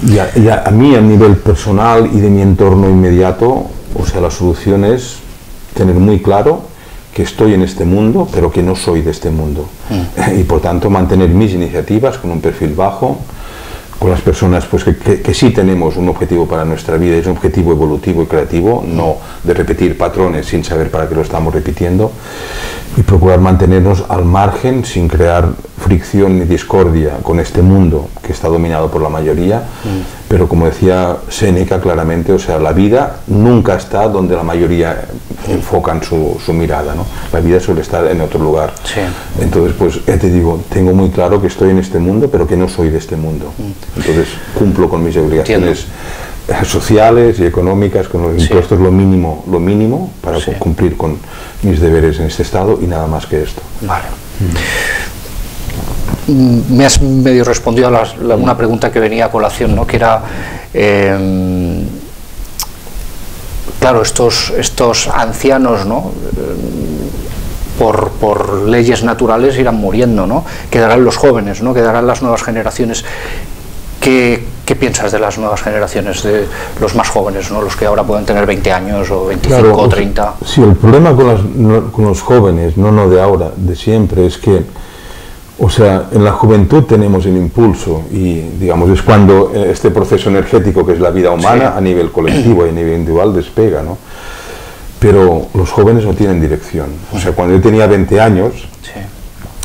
a mí, a nivel personal y de mi entorno inmediato, o sea, la solución es tener muy claro que estoy en este mundo, pero que no soy de este mundo. Y por tanto mantener mis iniciativas con un perfil bajo, con las personas pues que sí tenemos un objetivo para nuestra vida, es un objetivo evolutivo y creativo, no de repetir patrones sin saber para qué lo estamos repitiendo, y procurar mantenernos al margen sin crear fricción ni discordia con este mundo que está dominado por la mayoría, pero como decía Séneca claramente, o sea, la vida nunca está donde la mayoría enfocan su mirada, ¿no? La vida suele estar en otro lugar. Sí. Entonces, pues ya te digo, tengo muy claro que estoy en este mundo, pero que no soy de este mundo. Entonces, cumplo con mis obligaciones sociales y económicas, con los impuestos, sí, lo mínimo para sí, cumplir con mis deberes en este estado, y nada más que esto. Vale. Me has medio respondido a una pregunta que venía a colación, ¿no? Que era, claro, estos ancianos, ¿no? Por leyes naturales irán muriendo, ¿no? Quedarán los jóvenes, ¿no? Quedarán las nuevas generaciones. ¿Qué piensas de las nuevas generaciones, de los más jóvenes, ¿no? Los que ahora pueden tener 20 años o 25 claro, o 30? Sí, el problema con los jóvenes, no de ahora, de siempre, es que, o sea, en la juventud tenemos el impulso y, digamos, es cuando este proceso energético que es la vida humana, sí, a nivel colectivo y a nivel individual despega, ¿no? Pero los jóvenes no tienen dirección. O sea, cuando yo tenía 20 años, sí,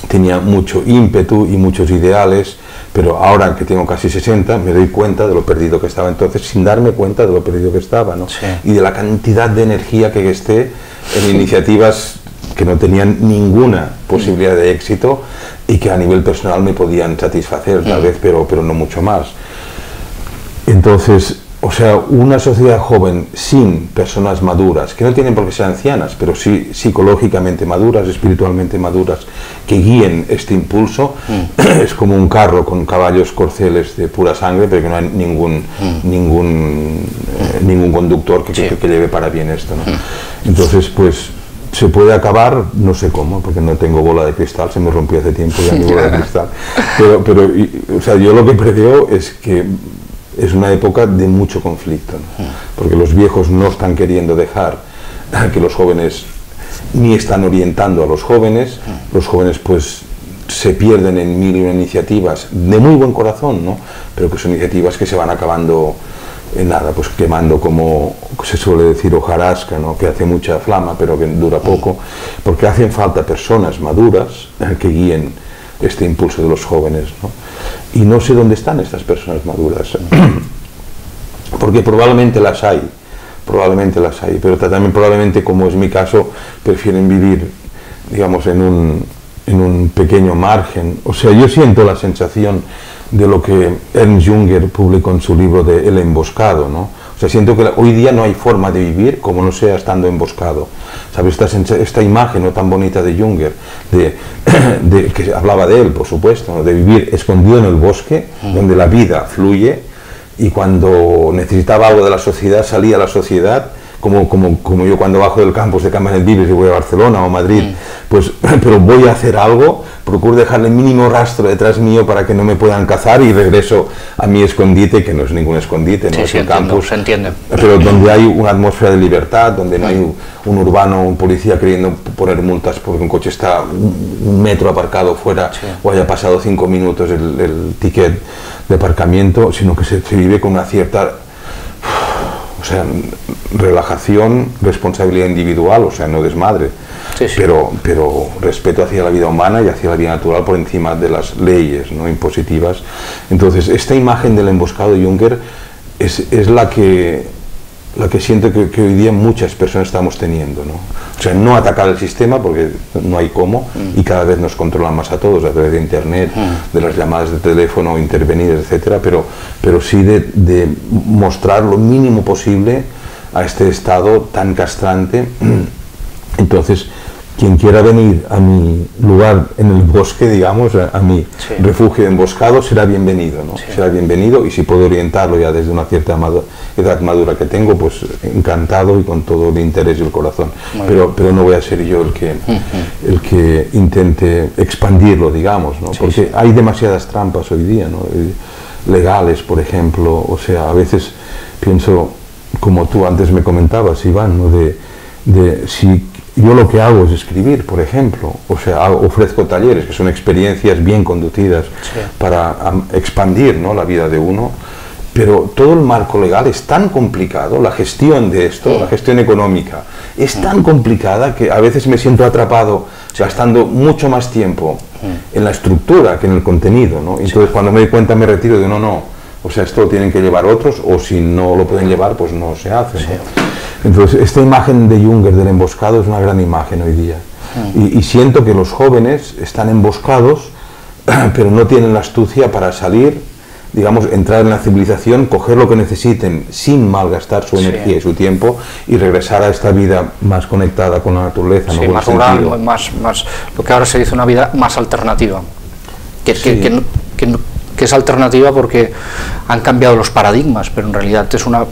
tenía mucho ímpetu y muchos ideales, pero ahora que tengo casi 60 me doy cuenta de lo perdido que estaba entonces, sin darme cuenta de lo perdido que estaba, ¿no? Sí. Y de la cantidad de energía que gasté en iniciativas que no tenían ninguna posibilidad de éxito y que a nivel personal me podían satisfacer tal vez, pero no mucho más. Entonces, o sea, una sociedad joven sin personas maduras, que no tienen por qué ser ancianas, pero sí psicológicamente maduras, espiritualmente maduras, que guíen este impulso, es como un carro con caballos corceles de pura sangre, pero que no hay ningún conductor que lleve para bien esto, ¿no? Entonces, pues, se puede acabar, no sé cómo, porque no tengo bola de cristal, se me rompió hace tiempo ya mi bola de cristal, pero o sea, yo lo que preveo es que es una época de mucho conflicto, ¿no? Porque los viejos no están queriendo dejar que los jóvenes, ni están orientando a los jóvenes pues se pierden en mil y una iniciativas de muy buen corazón, ¿no? Pero que son iniciativas que se van acabando en nada, pues quemando, como se suele decir, hojarasca, ¿no? Que hace mucha flama pero que dura poco, porque hacen falta personas maduras que guíen este impulso de los jóvenes, ¿no? Y no sé dónde están estas personas maduras, porque probablemente las hay, pero también probablemente, como es mi caso, prefieren vivir, digamos, en un pequeño margen. O sea, yo siento la sensación de lo que Ernst Jünger publicó en su libro de El emboscado, ¿no? O sea, siento que hoy día no hay forma de vivir como no sea estando emboscado. ¿Sabes? Esta imagen, ¿no?, tan bonita de Jünger, que hablaba de él, por supuesto, ¿no?, de vivir escondido en el bosque, donde la vida fluye, y cuando necesitaba algo de la sociedad, salía a la sociedad, como yo cuando bajo del campus de Campbell Vives y voy a Barcelona o Madrid, pues, pero voy a hacer algo, procuro dejarle el mínimo rastro detrás mío para que no me puedan cazar, y regreso a mi escondite, que no es ningún escondite, no es el campus, se entiende. Pero donde hay una atmósfera de libertad, donde no hay un urbano, un policía queriendo poner multas porque un coche está un metro aparcado fuera, o haya pasado 5 minutos el ticket de aparcamiento, sino que se vive con una cierta, o sea, relajación, responsabilidad individual, o sea, no desmadre, pero respeto hacia la vida humana y hacia la vida natural por encima de las leyes, ¿no?, impositivas. Entonces, esta imagen del emboscado de Jünger es la que siento que hoy día muchas personas estamos teniendo, ¿no? O sea, no atacar el sistema, porque no hay cómo, y cada vez nos controlan más a todos a través de internet, de las llamadas de teléfono intervenidas, etcétera, pero sí de mostrar lo mínimo posible a este estado tan castrante. Entonces, quien quiera venir a mi lugar en el bosque, digamos, a mi refugio emboscado, será bienvenido, ¿no? Será bienvenido, y si puedo orientarlo ya desde una cierta edad madura que tengo, pues encantado y con todo el interés y el corazón. Pero no voy a ser yo el que intente expandirlo, digamos, ¿no? Porque hay demasiadas trampas hoy día, ¿no? Legales, por ejemplo. O sea, a veces pienso, como tú antes me comentabas, Iván, ¿no?, de si yo lo que hago es escribir, por ejemplo, o sea, ofrezco talleres que son experiencias bien conducidas para expandir, ¿no?, la vida de uno, pero todo el marco legal es tan complicado, la gestión de esto, la gestión económica, es tan complicada que a veces me siento atrapado gastando mucho más tiempo en la estructura que en el contenido, ¿no? Entonces cuando me doy cuenta me retiro de no, o sea, esto lo tienen que llevar otros, o si no lo pueden llevar, pues no se hace, ¿no? Entonces, esta imagen de Jünger del emboscado es una gran imagen hoy día. Y siento que los jóvenes están emboscados, pero no tienen la astucia para salir, digamos, entrar en la civilización, coger lo que necesiten sin malgastar su energía y su tiempo, y regresar a esta vida más conectada con la naturaleza. Sí, más rural, más, lo que ahora se dice una vida más alternativa. Que es alternativa porque han cambiado los paradigmas, pero en realidad es una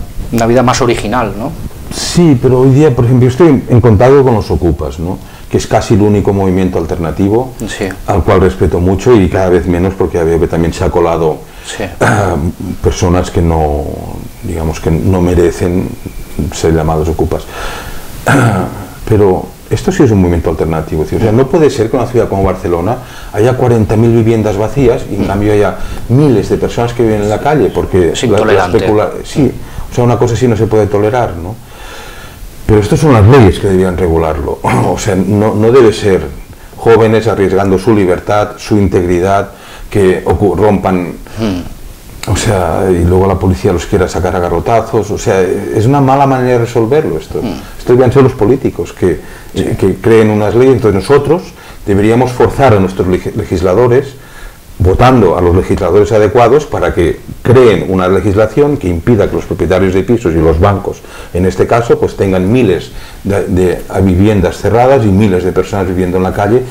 vida más original, ¿no? Sí, pero hoy día, por ejemplo, yo estoy en contacto con los Okupas, ¿no?, que es casi el único movimiento alternativo, al cual respeto mucho, y cada vez menos porque veo que también se ha colado personas que no, digamos, que no merecen ser llamados Okupas. Pero esto sí es un movimiento alternativo, o sea, no puede ser que en una ciudad como Barcelona haya 40.000 viviendas vacías y en cambio haya miles de personas que viven en la calle, porque o sea, una cosa así no se puede tolerar, ¿no? Pero estas son las leyes que deberían regularlo. O sea, no debe ser jóvenes arriesgando su libertad, su integridad, que rompan, o sea, y luego la policía los quiera sacar a garrotazos. O sea, es una mala manera de resolverlo esto. Esto deberían ser los políticos que creen unas leyes. Entonces nosotros deberíamos forzar a nuestros legisladores votando a los legisladores adecuados para que creen una legislación que impida que los propietarios de pisos y los bancos, en este caso, pues tengan miles de viviendas cerradas y miles de personas viviendo en la calle,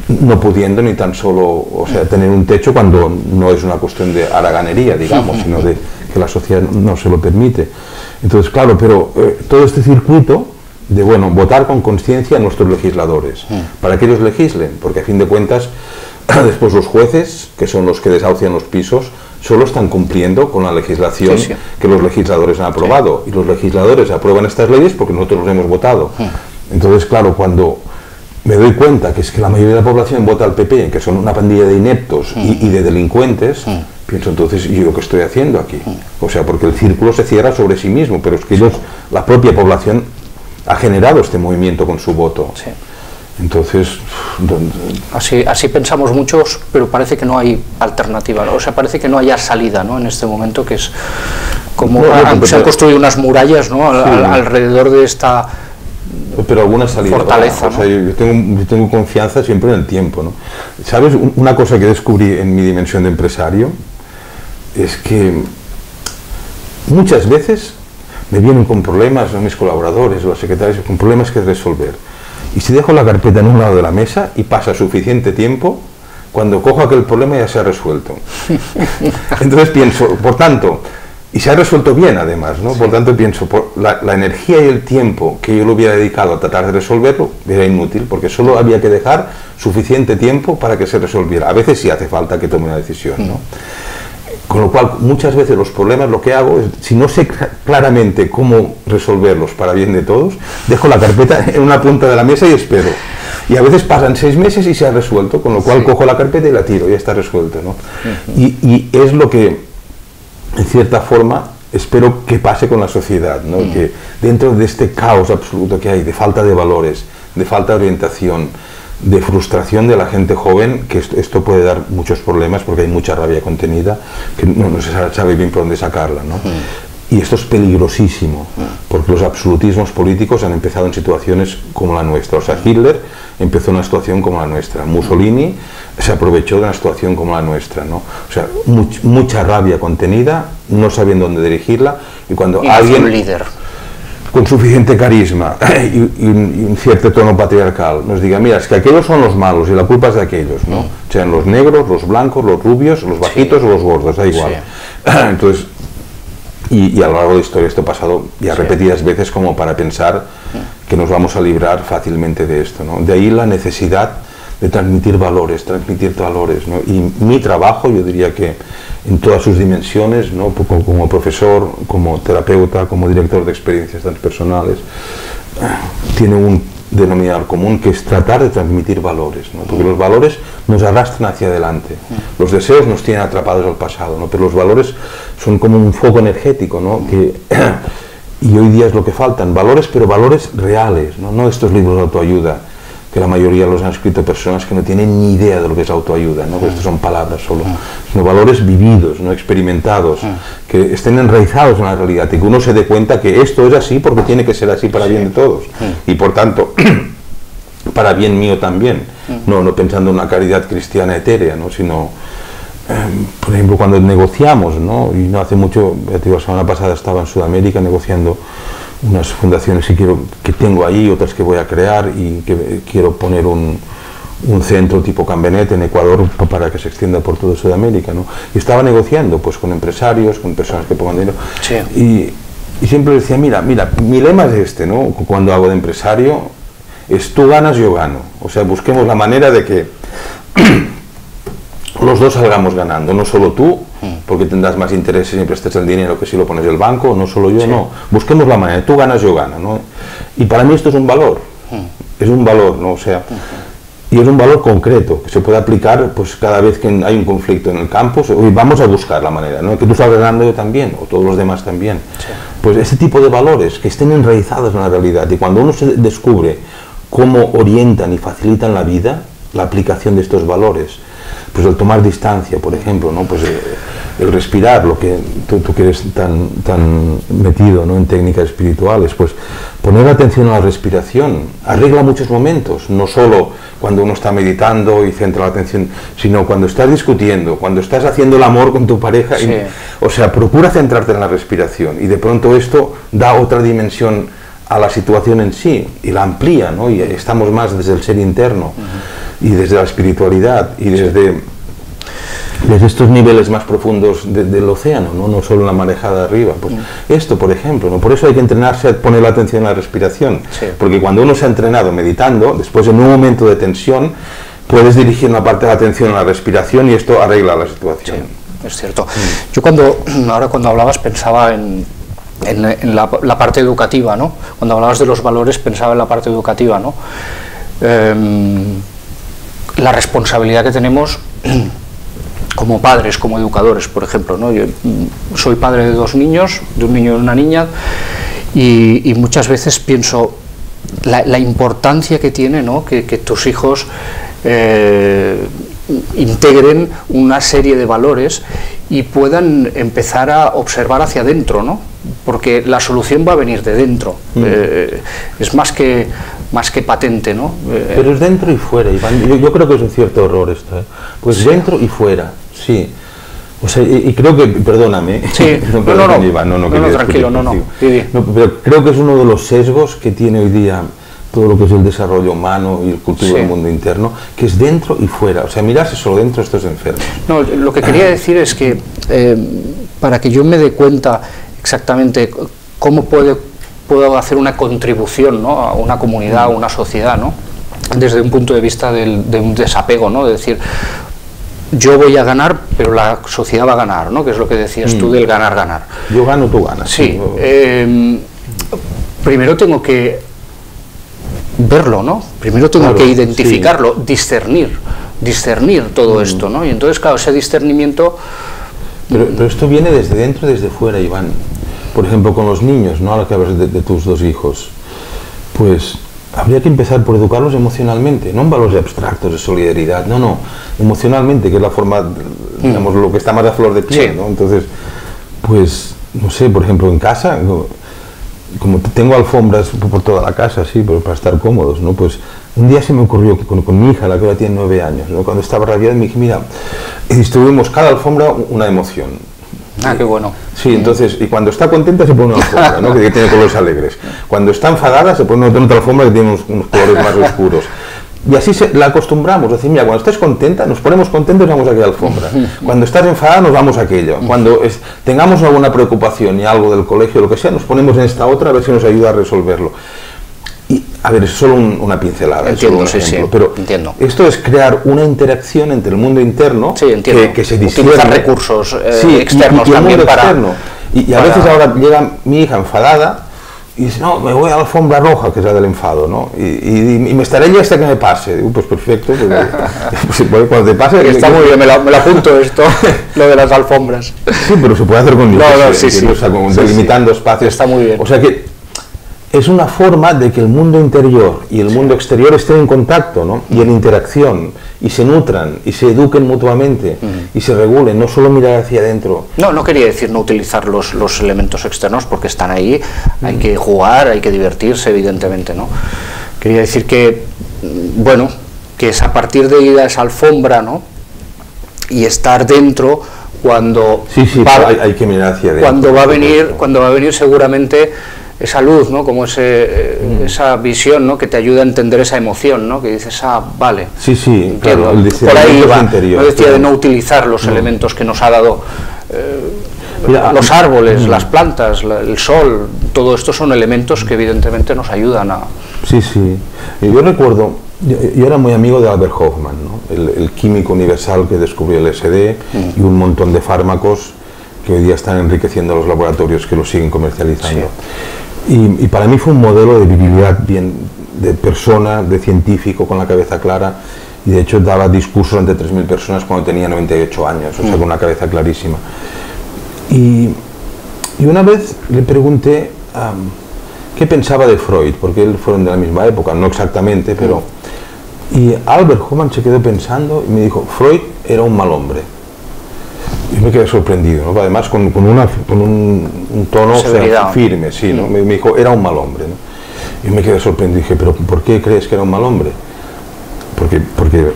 no pudiendo ni tan solo, o sea, tener un techo cuando no es una cuestión de haraganería, digamos, sino de que la sociedad no se lo permite. Entonces, claro, pero todo este circuito de, bueno, votar con conciencia a nuestros legisladores, para que ellos legislen, porque a fin de cuentas, después los jueces, que son los que desahucian los pisos, solo están cumpliendo con la legislación que los legisladores han aprobado. Y los legisladores aprueban estas leyes porque nosotros los hemos votado. Entonces, claro, cuando me doy cuenta que es que la mayoría de la población vota al PP, que son una pandilla de ineptos y de delincuentes, pienso entonces, ¿y yo qué estoy haciendo aquí? O sea, porque el círculo se cierra sobre sí mismo, pero es que ellos, la propia población, ha generado este movimiento con su voto. Entonces, así pensamos muchos, pero parece que no hay alternativa, ¿no? O sea, parece que no haya salida, ¿no? En este momento, que es como se han construido unas murallas, ¿no? Alrededor de esta pero alguna salida, fortaleza, o sea, yo tengo confianza siempre en el tiempo, ¿no? ¿Sabes? Una cosa que descubrí en mi dimensión de empresario es que muchas veces me vienen con problemas, ¿no? Mis colaboradores o los secretarios, con problemas que resolver. Y si dejo la carpeta en un lado de la mesa y pasa suficiente tiempo, cuando cojo aquel problema ya se ha resuelto. Entonces pienso, por tanto, y se ha resuelto bien además, ¿no? Por tanto pienso, la energía y el tiempo que yo le hubiera dedicado a tratar de resolverlo era inútil, porque solo había que dejar suficiente tiempo para que se resolviera. A veces sí hace falta que tome una decisión, ¿no? Con lo cual, muchas veces los problemas lo que hago es, si no sé claramente cómo resolverlos para bien de todos, dejo la carpeta en una punta de la mesa y espero. Y a veces pasan 6 meses y se ha resuelto, con lo cual cojo la carpeta y la tiro, y ya está resuelto, ¿no? Y es lo que, en cierta forma, espero que pase con la sociedad, ¿no? Que dentro de este caos absoluto que hay, de falta de valores, de falta de orientación, de frustración de la gente joven, que esto puede dar muchos problemas porque hay mucha rabia contenida, que no se sabe bien por dónde sacarla, ¿no? Y esto es peligrosísimo, porque los absolutismos políticos han empezado en situaciones como la nuestra. O sea, Hitler empezó en una situación como la nuestra, Mussolini se aprovechó de una situación como la nuestra, ¿no? O sea, mucha rabia contenida, no sabiendo dónde dirigirla, y cuando alguien... un líder con suficiente carisma y un cierto tono patriarcal nos diga, mira, es que aquellos son los malos y la culpa es de aquellos, ¿no? Sean los negros, los blancos, los rubios, los bajitos o los gordos, da igual. Entonces, y a lo largo de la historia esto ha pasado ya repetidas veces como para pensar que nos vamos a librar fácilmente de esto, ¿no? De ahí la necesidad de transmitir valores, ¿no? Y mi trabajo, yo diría que en todas sus dimensiones, ¿no? Como profesor, como terapeuta, como director de experiencias transpersonales, tiene un denominador común que es tratar de transmitir valores, ¿no? Porque los valores nos arrastran hacia adelante, los deseos nos tienen atrapados al pasado, ¿no? Pero los valores son como un foco energético, ¿no? Y hoy día es lo que faltan, valores, pero valores reales, ¿no? No estos libros de autoayuda que la mayoría los han escrito personas que no tienen ni idea de lo que es autoayuda, ¿no? Estos son palabras solo, sino valores vividos, no experimentados, que estén enraizados en la realidad y que uno se dé cuenta que esto es así porque tiene que ser así para bien de todos y por tanto para bien mío también, no pensando en una caridad cristiana etérea, ¿no? Sino por ejemplo cuando negociamos, ¿no? Y no hace mucho, la semana pasada estaba en Sudamérica negociando unas fundaciones que tengo ahí, otras que voy a crear y que quiero poner un centro tipo Cambenet en Ecuador para que se extienda por toda Sudamérica, ¿no? Y estaba negociando pues con empresarios, con personas que pongan dinero y siempre decía, mira, mi lema es este, ¿no? Cuando hago de empresario es tú ganas, yo gano, o sea, busquemos la manera de que los dos salgamos ganando, no solo tú, porque tendrás más interés si prestas el dinero que si lo pones del banco, no solo yo, no. Busquemos la manera, tú ganas, yo gano, ¿no? Y para mí esto es un valor, ¿no? O sea, y es un valor concreto, que se puede aplicar pues cada vez que hay un conflicto en el campo, vamos a buscar la manera, ¿no? Que tú salgas ganando yo también, o todos los demás también. Pues ese tipo de valores que estén enraizados en la realidad, y cuando uno se descubre cómo orientan y facilitan la vida, la aplicación de estos valores, pues el tomar distancia, por ejemplo, ¿no? Pues el respirar, lo que tú que eres tan metido, ¿no?, en técnicas espirituales, pues poner atención a la respiración arregla muchos momentos, no solo cuando uno está meditando y centra la atención, sino cuando estás discutiendo, cuando estás haciendo el amor con tu pareja, sí. O sea, procura centrarte en la respiración, y de pronto esto da otra dimensión a la situación en sí y la amplía, ¿no? Y estamos más desde el ser interno y desde la espiritualidad y desde estos niveles más profundos del océano, no solo en la marejada arriba. Pues esto, por ejemplo, ¿no? Por eso hay que entrenarse a poner la atención en la respiración, sí. porque cuando uno se ha entrenado meditando, después en un momento de tensión puedes dirigir una parte de la atención a la respiración y esto arregla la situación. Sí, es cierto. Yo ahora cuando hablabas pensaba en la parte educativa, ¿no? Cuando hablabas de los valores pensaba en la parte educativa, ¿no? La responsabilidad que tenemos como padres, como educadores, por ejemplo, ¿no? Yo soy padre de 2 niños, de un niño y una niña, y muchas veces pienso la importancia que tiene, ¿no?, que tus hijos integren una serie de valores y puedan empezar a observar hacia adentro, ¿no? Porque la solución va a venir de dentro. Es más que patente, ¿no? Pero es dentro y fuera, Iván. Yo creo que es un cierto error esto, ¿eh? Pues sí. Dentro y fuera, sí. O sea, y creo que, perdóname, sí. no, Iván, no, tranquilo, no. Pero creo que es uno de los sesgos que tiene hoy día todo lo que es el desarrollo humano y el cultivo del mundo interno, que es dentro y fuera. O sea, mirarse solo dentro, esto es enfermo. No, lo que quería decir es que para que yo me dé cuenta exactamente cómo puedo hacer una contribución, ¿no?, a una comunidad, a una sociedad, ¿no?, desde un punto de vista de un desapego, ¿no?, de decir, yo voy a ganar, pero la sociedad va a ganar, ¿no?, que es lo que decías tú del ganar-ganar. Yo gano, tú ganas. Sí. Primero tengo que verlo, ¿no? Primero tengo que identificarlo, sí. discernir todo esto, ¿no? Y entonces, claro, ese discernimiento... Pero esto viene desde dentro y desde fuera, Iván. Por ejemplo, con los niños, ¿no?, ahora que hablas de tus 2 hijos, pues habría que empezar por educarlos emocionalmente, no en valores abstractos de solidaridad, no, emocionalmente, que es la forma, digamos, lo que está más a flor de piel, sí. ¿no? Entonces, pues, no sé, por ejemplo, en casa... Como tengo alfombras por toda la casa, sí, pero para estar cómodos, ¿no? Pues un día se me ocurrió que con mi hija, la que ahora tiene 9 años, ¿no?, cuando estaba rabiada, me dije, mira, distribuimos cada alfombra una emoción. Ah, qué bueno. Sí, entonces, y cuando está contenta se pone una alfombra, ¿no?, que tiene colores alegres. Cuando está enfadada se pone otra alfombra que tiene unos colores más oscuros. Y así la acostumbramos, decir, mira, cuando estés contenta, nos ponemos contentos y vamos a aquella alfombra. Cuando estás enfadada, nos vamos a aquello. Cuando tengamos alguna preocupación y algo del colegio, lo que sea, nos ponemos en esta otra a ver si nos ayuda a resolverlo. Y, a ver, es solo una pincelada, entiendo, es solo un ejemplo, sí, pero entiendo. Esto es crear una interacción entre el mundo interno, sí, que se discierne, utilizar recursos externos y también para... Externo. Y a veces ahora llega mi hija enfadada, y dice, no, me voy a la alfombra roja, que es la del enfado, ¿no? Y me estaré allí hasta que me pase. Digo, pues perfecto, pues, cuando te pase... Está muy bien, me lo apunto esto, lo de las alfombras. Sí, pero se puede hacer con niños, sí. O sea, delimitando espacios. Está muy bien. O sea que es una forma de que el mundo interior y el mundo exterior estén en contacto, ¿no?, y en interacción, y se nutran, y se eduquen mutuamente, y se regulen, no solo mirar hacia adentro. No quería decir no utilizar los elementos externos, porque están ahí, hay que jugar, hay que divertirse, evidentemente, ¿no? Quería decir que, bueno, que es a partir de ir a esa alfombra, ¿no?, y estar dentro cuando... Sí, hay que mirar hacia adentro. Cuando va a venir seguramente esa luz, ¿no?, como esa visión, ¿no?, que te ayuda a entender esa emoción, ¿no?, que dices, vale, sí, entiendo, claro, por ahí va. Interior, no decía de no utilizar los elementos que nos ha dado los árboles, las plantas, el sol, todo esto son elementos que evidentemente nos ayudan a... Sí, yo recuerdo, yo era muy amigo de Albert Hoffman, ¿no?, el químico universal que descubrió el LSD y un montón de fármacos que hoy día están enriqueciendo los laboratorios que los siguen comercializando. Y para mí fue un modelo de virilidad, bien de persona, de científico con la cabeza clara, y de hecho daba discursos ante 3.000 personas cuando tenía 98 años, o sea, con una cabeza clarísima. Y una vez le pregunté qué pensaba de Freud, porque él fueron de la misma época, no exactamente, pero... Y Albert Hoffman se quedó pensando y me dijo, Freud era un mal hombre. yo me quedé sorprendido, ¿no? Además con un tono, o sea, firme, sí, ¿no? Me dijo, era un mal hombre, ¿no? Yo me quedé sorprendido y dije, ¿pero por qué crees que era un mal hombre? Porque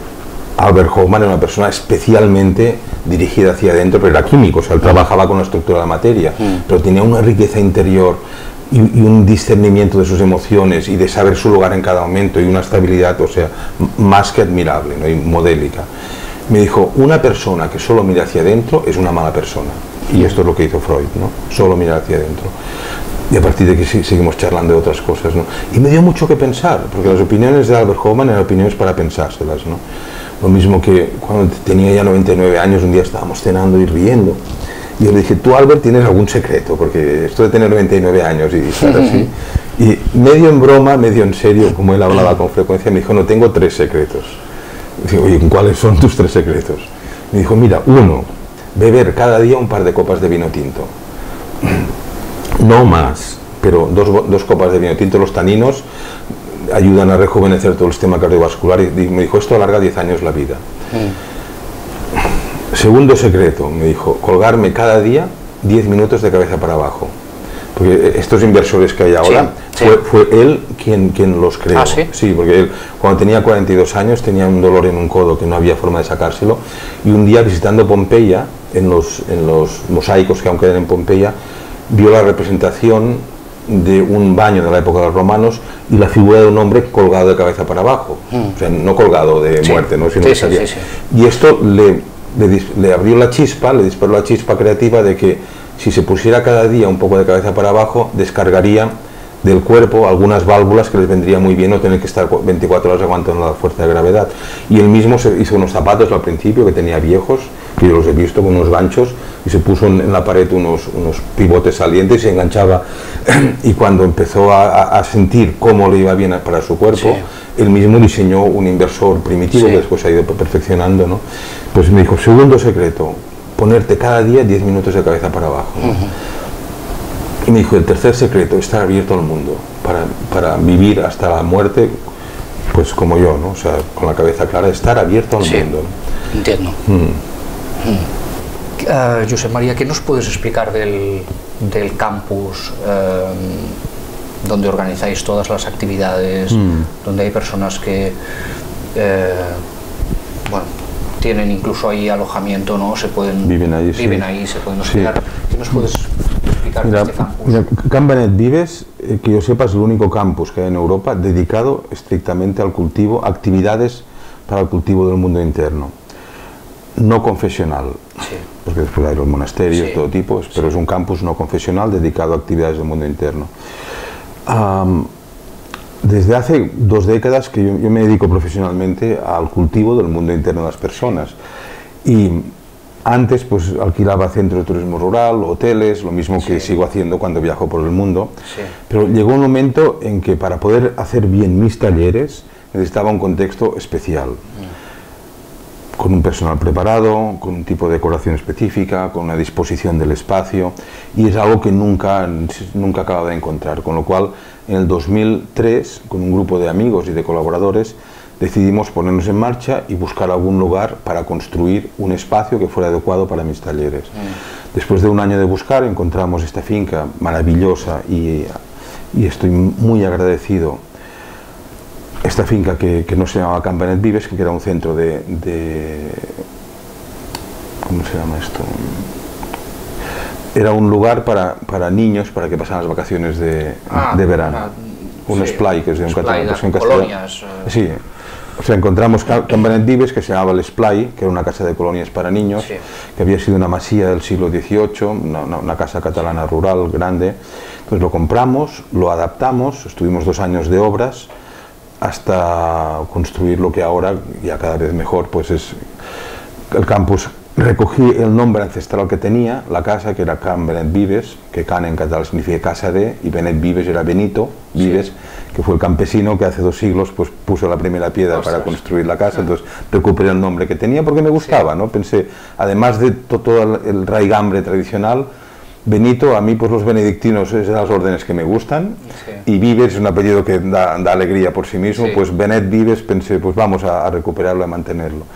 Albert Hofmann era una persona especialmente dirigida hacia adentro, pero era químico, o sea, él trabajaba con la estructura de la materia, pero tenía una riqueza interior y un discernimiento de sus emociones y de saber su lugar en cada momento y una estabilidad, o sea, más que admirable, ¿no? Y modélica. Me dijo, una persona que solo mira hacia adentro es una mala persona. Y esto es lo que hizo Freud, ¿no? Solo mirar hacia adentro. Y a partir de aquí seguimos charlando de otras cosas, ¿no? Y me dio mucho que pensar, porque las opiniones de Albert Hofmann eran opiniones para pensárselas, ¿no? Lo mismo que cuando tenía ya 99 años, un día estábamos cenando y riendo. Y yo le dije, tú, Albert, ¿tienes algún secreto? Porque esto de tener 99 años y estar así... Y medio en broma, medio en serio, como él hablaba con frecuencia, me dijo, no, tengo 3 secretos. Y digo, oye, ¿cuáles son tus 3 secretos? Me dijo, mira, 1, beber cada día un par de copas de vino tinto. No más, pero 2 copas de vino tinto. Los taninos ayudan a rejuvenecer todo el sistema cardiovascular y me dijo, esto alarga 10 años la vida. Segundo secreto, me dijo, colgarme cada día 10 minutos de cabeza para abajo. Porque estos inversores que hay ahora, fue él quien los creó. ¿Ah, sí? Sí, porque él, cuando tenía 42 años, tenía un dolor en un codo que no había forma de sacárselo, y un día visitando Pompeya, en los mosaicos que aún quedan en Pompeya, vio la representación de un baño de la época de los romanos y la figura de un hombre colgado de cabeza para abajo. O sea, no colgado de muerte, ¿no? Sino y esto le abrió la chispa, le disparó la chispa creativa de que si se pusiera cada día un poco de cabeza para abajo, descargaría del cuerpo algunas válvulas que les vendría muy bien no tener que estar 24 horas aguantando la fuerza de gravedad. Y él mismo se hizo unos zapatos al principio que tenía viejos, que yo los he visto con unos ganchos, y se puso en la pared unos pivotes salientes y se enganchaba. Y cuando empezó a sentir cómo le iba bien para su cuerpo, él mismo diseñó un inversor primitivo que después ha ido perfeccionando, ¿no? Pues me dijo, segundo secreto, ponerte cada día 10 minutos de cabeza para abajo, ¿no? Y me dijo, el tercer secreto, estar abierto al mundo, para vivir hasta la muerte, pues como yo, ¿no? O sea, con la cabeza clara, estar abierto al mundo, ¿no? Entiendo. Josep María, ¿qué nos puedes explicar del campus, donde organizáis todas las actividades, donde hay personas que, bueno, tienen incluso ahí alojamiento, ¿no? Viven ahí, se pueden hospedar. ¿Qué nos puedes explicar de este campus? Mira, Can Benet Vives, que yo sepa, es el único campus que hay en Europa dedicado estrictamente al cultivo, actividades para el cultivo del mundo interno. No confesional, porque después hay los monasterios, todo tipo, pero es un campus no confesional dedicado a actividades del mundo interno. Desde hace 2 décadas que yo me dedico profesionalmente al cultivo del mundo interno de las personas, y antes pues alquilaba centros de turismo rural, hoteles, lo mismo que sigo haciendo cuando viajo por el mundo, pero llegó un momento en que para poder hacer bien mis talleres necesitaba un contexto especial, con un personal preparado, con un tipo de decoración específica, con una disposición del espacio, y es algo que nunca acabo de encontrar, con lo cual en el 2003, con un grupo de amigos y de colaboradores, decidimos ponernos en marcha y buscar algún lugar para construir un espacio que fuera adecuado para mis talleres. Después de un año de buscar, encontramos esta finca maravillosa y estoy muy agradecido. Esta finca que no se llamaba Can Benet Vives, que era un centro de ¿cómo se llama esto? Era un lugar para niños, para que pasaran las vacaciones de verano. Un splai, que es de un colonias. Sí, o sea, encontramos Can Benet Vives, que se llamaba el Splai, que era una casa de colonias para niños, que había sido una masía del siglo XVIII, una casa catalana rural grande. Entonces lo compramos, lo adaptamos, estuvimos 2 años de obras, hasta construir lo que ahora, ya cada vez mejor, pues es el campus. Recogí el nombre ancestral que tenía, la casa, que era Can Benet Vives, que Can en catalán significa casa de, y Benet Vives era Benito Vives, que fue el campesino que hace 2 siglos pues puso la primera piedra para construir la casa. Entonces recuperé el nombre que tenía porque me gustaba, ¿no? Pensé, además de todo el raigambre tradicional, Benito, a mí pues los benedictinos es de las órdenes que me gustan, y Vives es un apellido que da alegría por sí mismo, pues Benet Vives pensé, pues vamos a recuperarlo, a mantenerlo.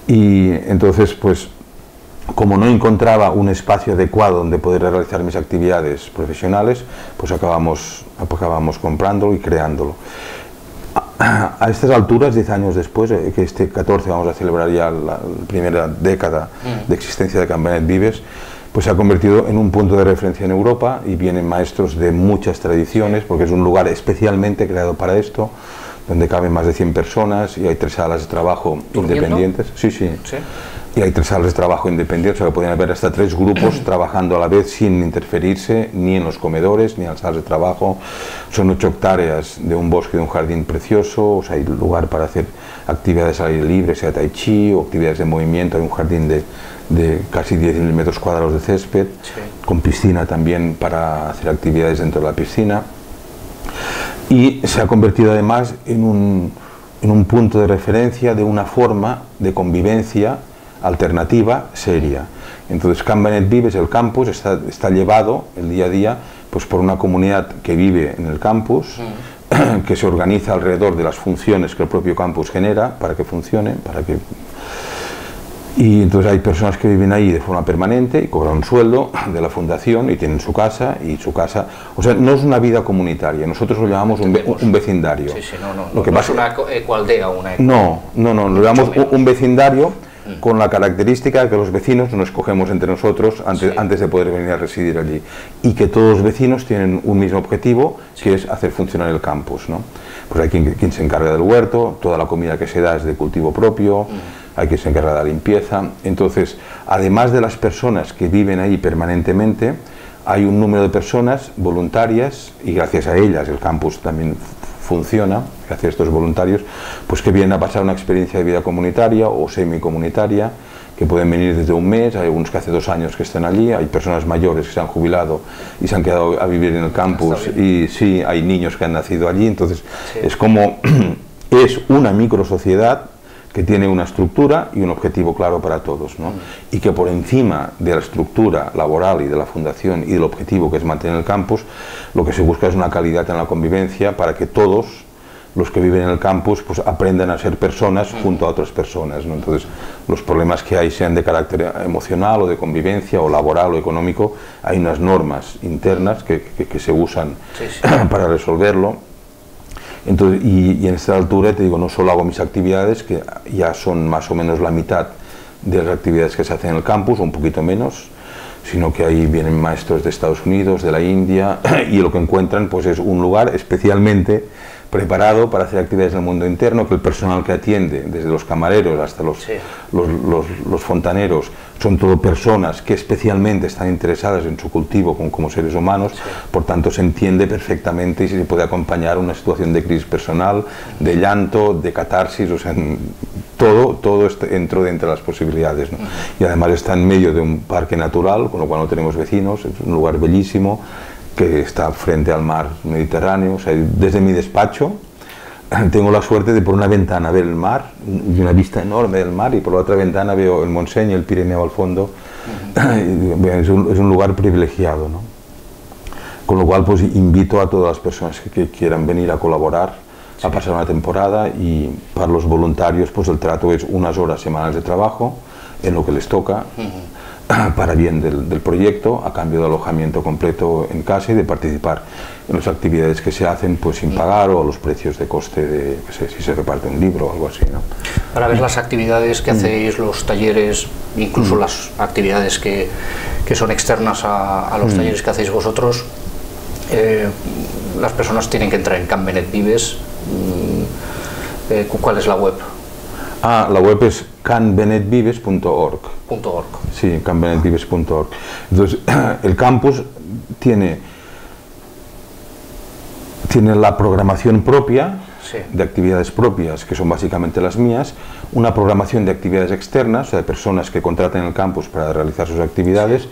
Y entonces pues como no encontraba un espacio adecuado donde poder realizar mis actividades profesionales, pues acabamos comprándolo y creándolo. A estas alturas, 10 años después, que este 14 vamos a celebrar ya la primera década de existencia de Can Benet Vives, pues se ha convertido en un punto de referencia en Europa y vienen maestros de muchas tradiciones, porque es un lugar especialmente creado para esto, donde caben más de 100 personas y hay 3 salas de trabajo independientes. Sí. Y hay 3 salas de trabajo independientes, o sea que podrían haber hasta 3 grupos trabajando a la vez sin interferirse ni en los comedores ni en las salas de trabajo. Son 8 hectáreas de un bosque, de un jardín precioso, o sea, hay lugar para hacer actividades al aire libre, sea tai chi o actividades de movimiento. Hay un jardín de casi 10.000 metros cuadrados de césped, con piscina también para hacer actividades dentro de la piscina. Y se ha convertido además en un punto de referencia de una forma de convivencia alternativa seria. Entonces Can Benet Vives, el campus, está llevado el día a día pues por una comunidad que vive en el campus, que se organiza alrededor de las funciones que el propio campus genera para que funcione, y entonces hay personas que viven ahí de forma permanente y cobran un sueldo de la fundación y tienen su casa, o sea, no es una vida comunitaria, nosotros lo llamamos un vecindario. Lo que pasa, una ecoaldea, no, lo llamamos un vecindario, con la característica que los vecinos nos escogemos entre nosotros antes de poder venir a residir allí, y que todos los vecinos tienen un mismo objetivo, que es hacer funcionar el campus, ¿no? Pues hay quien se encarga del huerto, toda la comida que se da es de cultivo propio, hay quien se encarga de la limpieza. Entonces, además de las personas que viven ahí permanentemente, hay un número de personas voluntarias, y gracias a ellas el campus también funciona, gracias a estos voluntarios, pues que vienen a pasar una experiencia de vida comunitaria o semicomunitaria, que pueden venir desde un mes, hay algunos que hace 2 años que están allí, hay personas mayores que se han jubilado y se han quedado a vivir en el campus, y sí, hay niños que han nacido allí. Entonces es como, es una microsociedad que tiene una estructura y un objetivo claro para todos, ¿no? Y que por encima de la estructura laboral y de la fundación y del objetivo que es mantener el campus, lo que se busca es una calidad en la convivencia para que todos los que viven en el campus pues aprendan a ser personas junto a otras personas, ¿no? Entonces los problemas que hay, sean de carácter emocional o de convivencia o laboral o económico, hay unas normas internas que se usan para resolverlo. Entonces, y en esta altura te digo, no solo hago mis actividades, que ya son más o menos la mitad de las actividades que se hacen en el campus, o un poquito menos, sino que ahí vienen maestros de Estados Unidos, de la India, y lo que encuentran pues es un lugar especialmente preparado para hacer actividades en el mundo interno, que el personal que atiende, desde los camareros hasta los fontaneros, son todo personas que especialmente están interesadas en su cultivo como seres humanos, por tanto se entiende perfectamente y se puede acompañar una situación de crisis personal, de llanto, de catarsis, o sea, todo entró dentro de las posibilidades, ¿no? Y además está en medio de un parque natural, con lo cual no tenemos vecinos, es un lugar bellísimo, que está frente al mar Mediterráneo. O sea, desde mi despacho tengo la suerte de por una ventana ver el mar y una vista enorme del mar, y por la otra ventana veo el Montseny y el Pirineo al fondo. Es un lugar privilegiado, ¿no? Con lo cual pues invito a todas las personas que quieran venir a colaborar, a pasar una temporada, y para los voluntarios pues el trato es unas horas semanales de trabajo en lo que les toca, para bien del proyecto, a cambio de alojamiento completo en casa y de participar en las actividades que se hacen pues sin pagar, o a los precios de coste de, no sé, si se reparte un libro o algo así, ¿no? Para ver las actividades que hacéis, los talleres, incluso las actividades que son externas a los talleres que hacéis vosotros, las personas tienen que entrar en Can Benet Vives. ¿Cuál es la web? La web es canbenetvives.org. Sí, canbenetvives.org. Entonces, el campus tiene la programación propia, de actividades propias, que son básicamente las mías, una programación de actividades externas, o sea, de personas que contratan el campus para realizar sus actividades,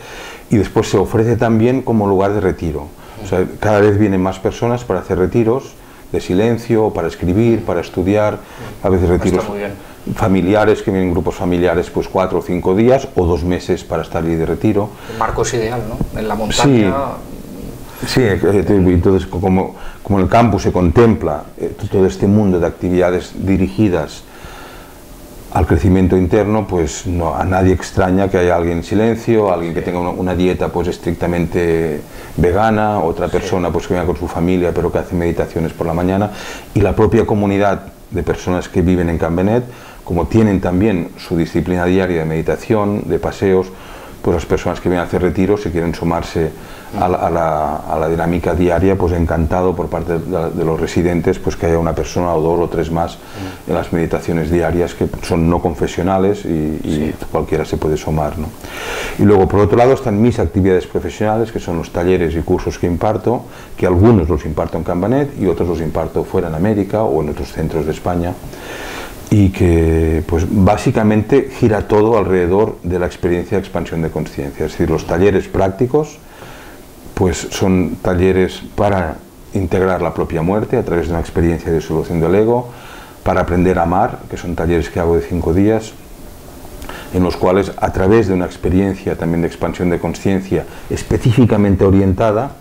y después se ofrece también como lugar de retiro. O sea, cada vez vienen más personas para hacer retiros de silencio, para escribir, para estudiar, a veces retiros familiares, que vienen grupos familiares pues 4 o 5 días o 2 meses para estar ahí de retiro. El marco es ideal, ¿no? En la montaña. Sí, entonces como en el campus se contempla todo este mundo de actividades dirigidas al crecimiento interno, pues no, a nadie extraña que haya alguien en silencio, alguien que tenga una dieta pues estrictamente vegana, otra persona pues que venga con su familia pero que hace meditaciones por la mañana, y la propia comunidad de personas que viven en Can Benet, como tienen también su disciplina diaria de meditación, de paseos, pues las personas que vienen a hacer retiros, si quieren sumarse a la dinámica diaria, pues encantado por parte de los residentes pues que haya una persona o dos o tres más en las meditaciones diarias, que son no confesionales y cualquiera se puede sumar, ¿no? Y luego por otro lado están mis actividades profesionales, que son los talleres y cursos que imparto, que algunos los imparto en Can Benet y otros los imparto fuera en América o en otros centros de España, y que pues básicamente gira todo alrededor de la experiencia de expansión de conciencia. Es decir, los talleres prácticos pues son talleres para integrar la propia muerte a través de una experiencia de disolución del ego, para aprender a amar, que son talleres que hago de 5 días, en los cuales a través de una experiencia también de expansión de conciencia específicamente orientada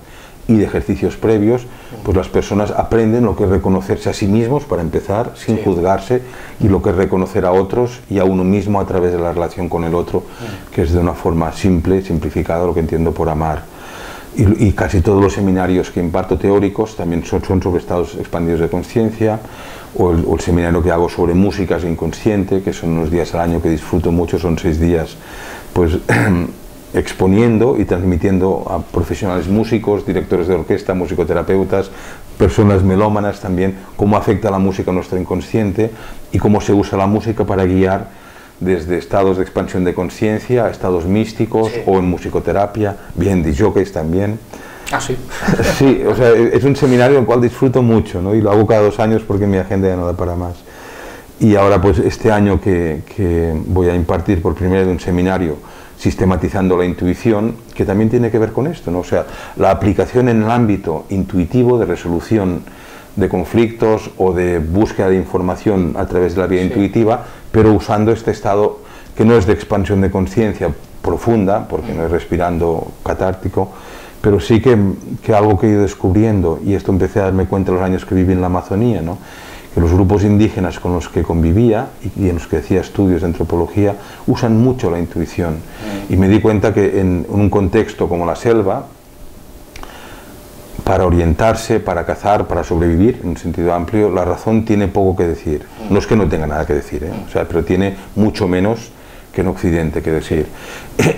y de ejercicios previos, pues las personas aprenden lo que es reconocerse a sí mismos, para empezar, sin juzgarse, y lo que es reconocer a otros y a uno mismo a través de la relación con el otro, que es de una forma simple, simplificada, lo que entiendo por amar. Y casi todos los seminarios que imparto teóricos también son sobre estados expandidos de conciencia, o el seminario que hago sobre música inconsciente, que son unos días al año que disfruto mucho, son 6 días, pues exponiendo y transmitiendo a profesionales músicos, directores de orquesta, musicoterapeutas, personas melómanas también, cómo afecta la música a nuestro inconsciente y cómo se usa la música para guiar desde estados de expansión de conciencia a estados místicos, o en musicoterapia, bien de jockeys también. Ah, sí. Sí, o sea, es un seminario en el cual disfruto mucho, ¿no? Y lo hago cada 2 años porque mi agenda ya no da para más. Y ahora pues este año que voy a impartir por primera vez un seminario sistematizando la intuición, que también tiene que ver con esto, ¿no? O sea, la aplicación en el ámbito intuitivo de resolución de conflictos o de búsqueda de información a través de la vía intuitiva, pero usando este estado que no es de expansión de conciencia profunda, porque no es respirando catártico, pero sí que algo que he ido descubriendo, y esto empecé a darme cuenta los años que viví en la Amazonía, ¿no? Que los grupos indígenas con los que convivía y en los que hacía estudios de antropología usan mucho la intuición, y me di cuenta que en un contexto como la selva, para orientarse, para cazar, para sobrevivir, en un sentido amplio, la razón tiene poco que decir. No es que no tenga nada que decir, o sea, pero tiene mucho menos que en Occidente que decir.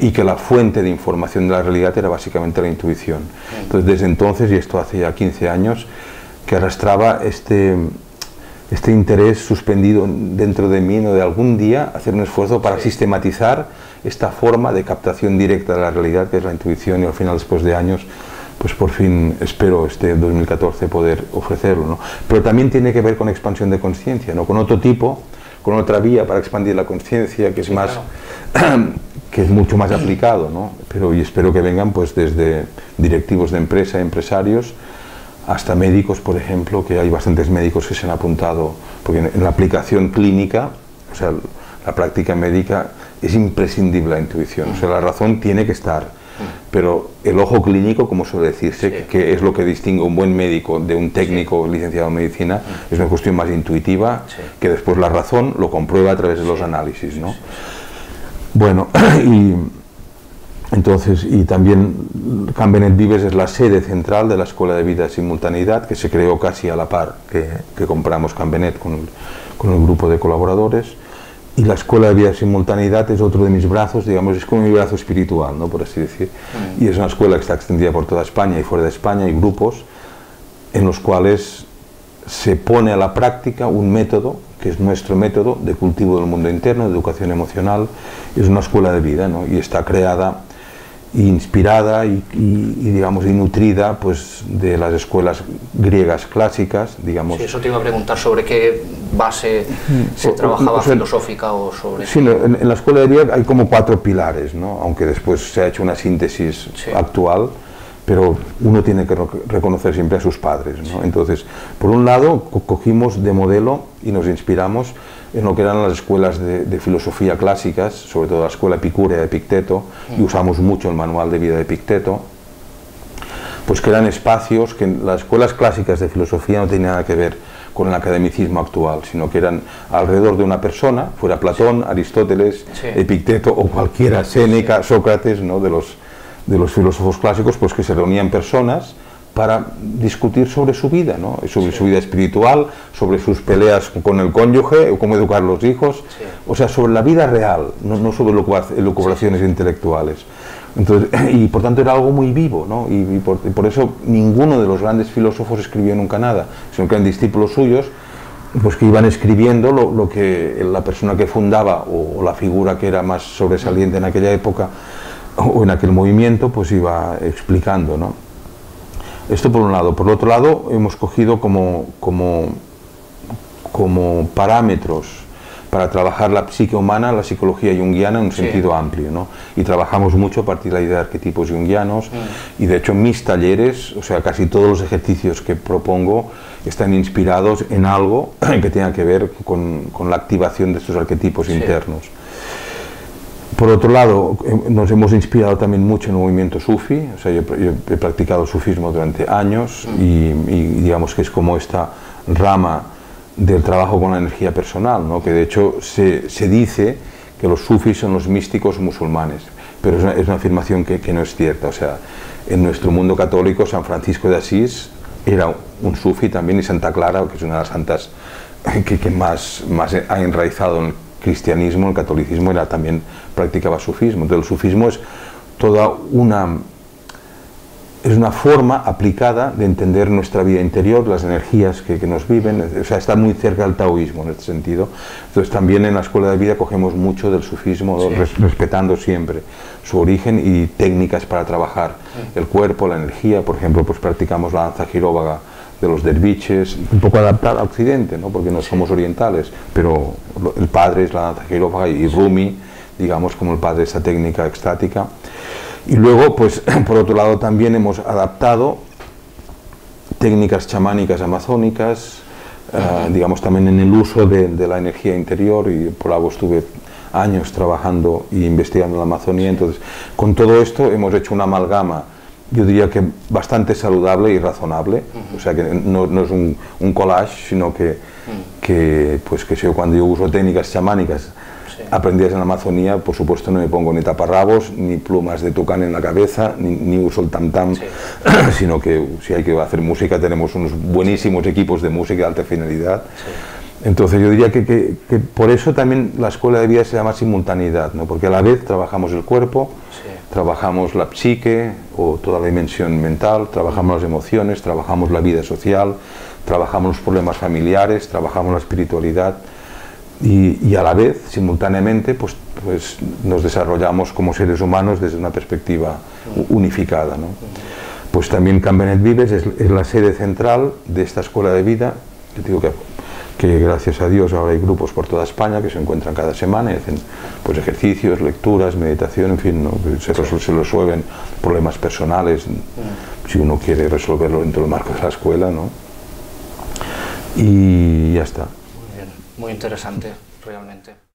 Y que la fuente de información de la realidad era básicamente la intuición. Entonces, desde entonces, y esto hace ya 15 años, que arrastraba este interés suspendido dentro de mí, ¿no? De algún día hacer un esfuerzo para sistematizar esta forma de captación directa de la realidad, que es la intuición, y al final, después de años, pues por fin espero este 2014 poder ofrecerlo, ¿no? Pero también tiene que ver con expansión de conciencia, ¿no? Con otro tipo, con otra vía para expandir la conciencia, que es más, que es mucho más aplicado, ¿no? Pero y espero que vengan pues desde directivos de empresa, empresarios, hasta médicos, por ejemplo, que hay bastantes médicos que se han apuntado, porque en la aplicación clínica, o sea, la práctica médica, es imprescindible la intuición, o sea, la razón tiene que estar. Pero el ojo clínico, como suele decirse, que es lo que distingue un buen médico de un técnico licenciado en medicina, es una cuestión más intuitiva, que después la razón lo comprueba a través de los análisis, ¿no? Bueno, y entonces, y también Can Benet Vives es la sede central de la Escuela de Vida de Simultaneidad, que se creó casi a la par que compramos Can Benet con el grupo de colaboradores. Y la Escuela de Vida de Simultaneidad es otro de mis brazos, digamos, es como mi brazo espiritual, ¿no? Por así decir. Y es una escuela que está extendida por toda España y fuera de España, hay grupos en los cuales se pone a la práctica un método, que es nuestro método de cultivo del mundo interno, de educación emocional. Es una escuela de vida, ¿no? Y está creada, inspirada y digamos, y nutrida pues, de las escuelas griegas clásicas, digamos. Sí, eso te iba a preguntar, sobre qué base se trabajaba, filosófica o sobre... Sí, no, en la escuela de vida hay como 4 pilares, ¿no? Aunque después se ha hecho una síntesis actual, pero uno tiene que reconocer siempre a sus padres, ¿no? Entonces, por un lado, cogimos de modelo y nos inspiramos en lo que eran las escuelas de filosofía clásicas, sobre todo la escuela epicúrea de Epicteto, y usamos mucho el manual de vida de Epicteto, pues que eran espacios que en las escuelas clásicas de filosofía no tenían nada que ver con el academicismo actual, sino que eran alrededor de una persona, fuera Platón, Aristóteles, Epicteto o cualquiera, Séneca, Sócrates, ¿no? de los filósofos clásicos, pues que se reunían personas para discutir sobre su vida, ¿no? Sobre su vida espiritual, sobre sus peleas con el cónyuge, o cómo educar a los hijos, o sea, sobre la vida real, no sobre elucubraciones intelectuales. Entonces, y por tanto era algo muy vivo, ¿no? Y por eso ninguno de los grandes filósofos escribió nunca nada, sino que eran discípulos suyos, pues que iban escribiendo lo que la persona que fundaba o la figura que era más sobresaliente en aquella época o en aquel movimiento, pues iba explicando, ¿no? Esto por un lado. Por otro lado, hemos cogido como parámetros para trabajar la psique humana, la psicología junguiana en un sentido amplio, ¿no? Y trabajamos mucho a partir de la idea de arquetipos junguianos, y de hecho mis talleres, o sea, casi todos los ejercicios que propongo están inspirados en algo que tenga que ver con la activación de estos arquetipos internos. Por otro lado, nos hemos inspirado también mucho en el movimiento sufi, o sea, yo he practicado sufismo durante años y digamos que es como esta rama del trabajo con la energía personal, ¿no? Que de hecho se dice que los sufis son los místicos musulmanes, pero es una afirmación que no es cierta. O sea, en nuestro mundo católico, San Francisco de Asís era un sufi también, y Santa Clara, que es una de las santas que más ha enraizado en el cristianismo, el catolicismo, también practicaba sufismo. Entonces el sufismo es toda una forma aplicada de entender nuestra vida interior, las energías que nos viven, o sea, está muy cerca del taoísmo en este sentido. Entonces también en la escuela de vida cogemos mucho del sufismo, respetando siempre su origen y técnicas para trabajar el cuerpo, la energía. Por ejemplo, pues practicamos la danza giróvaga de los derviches, un poco adaptada a Occidente, ¿no? Porque no somos orientales, pero el padre es la danza giróvaga, y Rumi, digamos, como el padre de esta técnica extática. Y luego, pues, por otro lado, también hemos adaptado técnicas chamánicas amazónicas, digamos, también en el uso de la energía interior, y por algo estuve años trabajando y investigando en la Amazonía. Entonces, con todo esto hemos hecho una amalgama, yo diría que bastante saludable y razonable, o sea, que no es un collage, sino que cuando yo uso técnicas chamánicas aprendidas en la Amazonía, por supuesto no me pongo ni taparrabos, ni plumas de tucán en la cabeza, ni uso el tam-tam, sino que si hay que hacer música tenemos unos buenísimos equipos de música de alta finalidad. Entonces yo diría que por eso también la escuela de vida se llama simultaneidad, ¿no? Porque a la vez trabajamos el cuerpo, trabajamos la psique o toda la dimensión mental, trabajamos las emociones, trabajamos la vida social, trabajamos los problemas familiares, trabajamos la espiritualidad, y a la vez, simultáneamente, pues nos desarrollamos como seres humanos desde una perspectiva unificada, ¿no? Pues también Can Benet Vives es la sede central de esta escuela de vida. Yo digo que gracias a Dios ahora hay grupos por toda España que se encuentran cada semana y hacen pues ejercicios, lecturas, meditación, en fin, ¿no? Se resuelven problemas personales, si uno quiere resolverlo dentro del marco de la escuela, ¿no? Y ya está. Muy bien, muy interesante, realmente.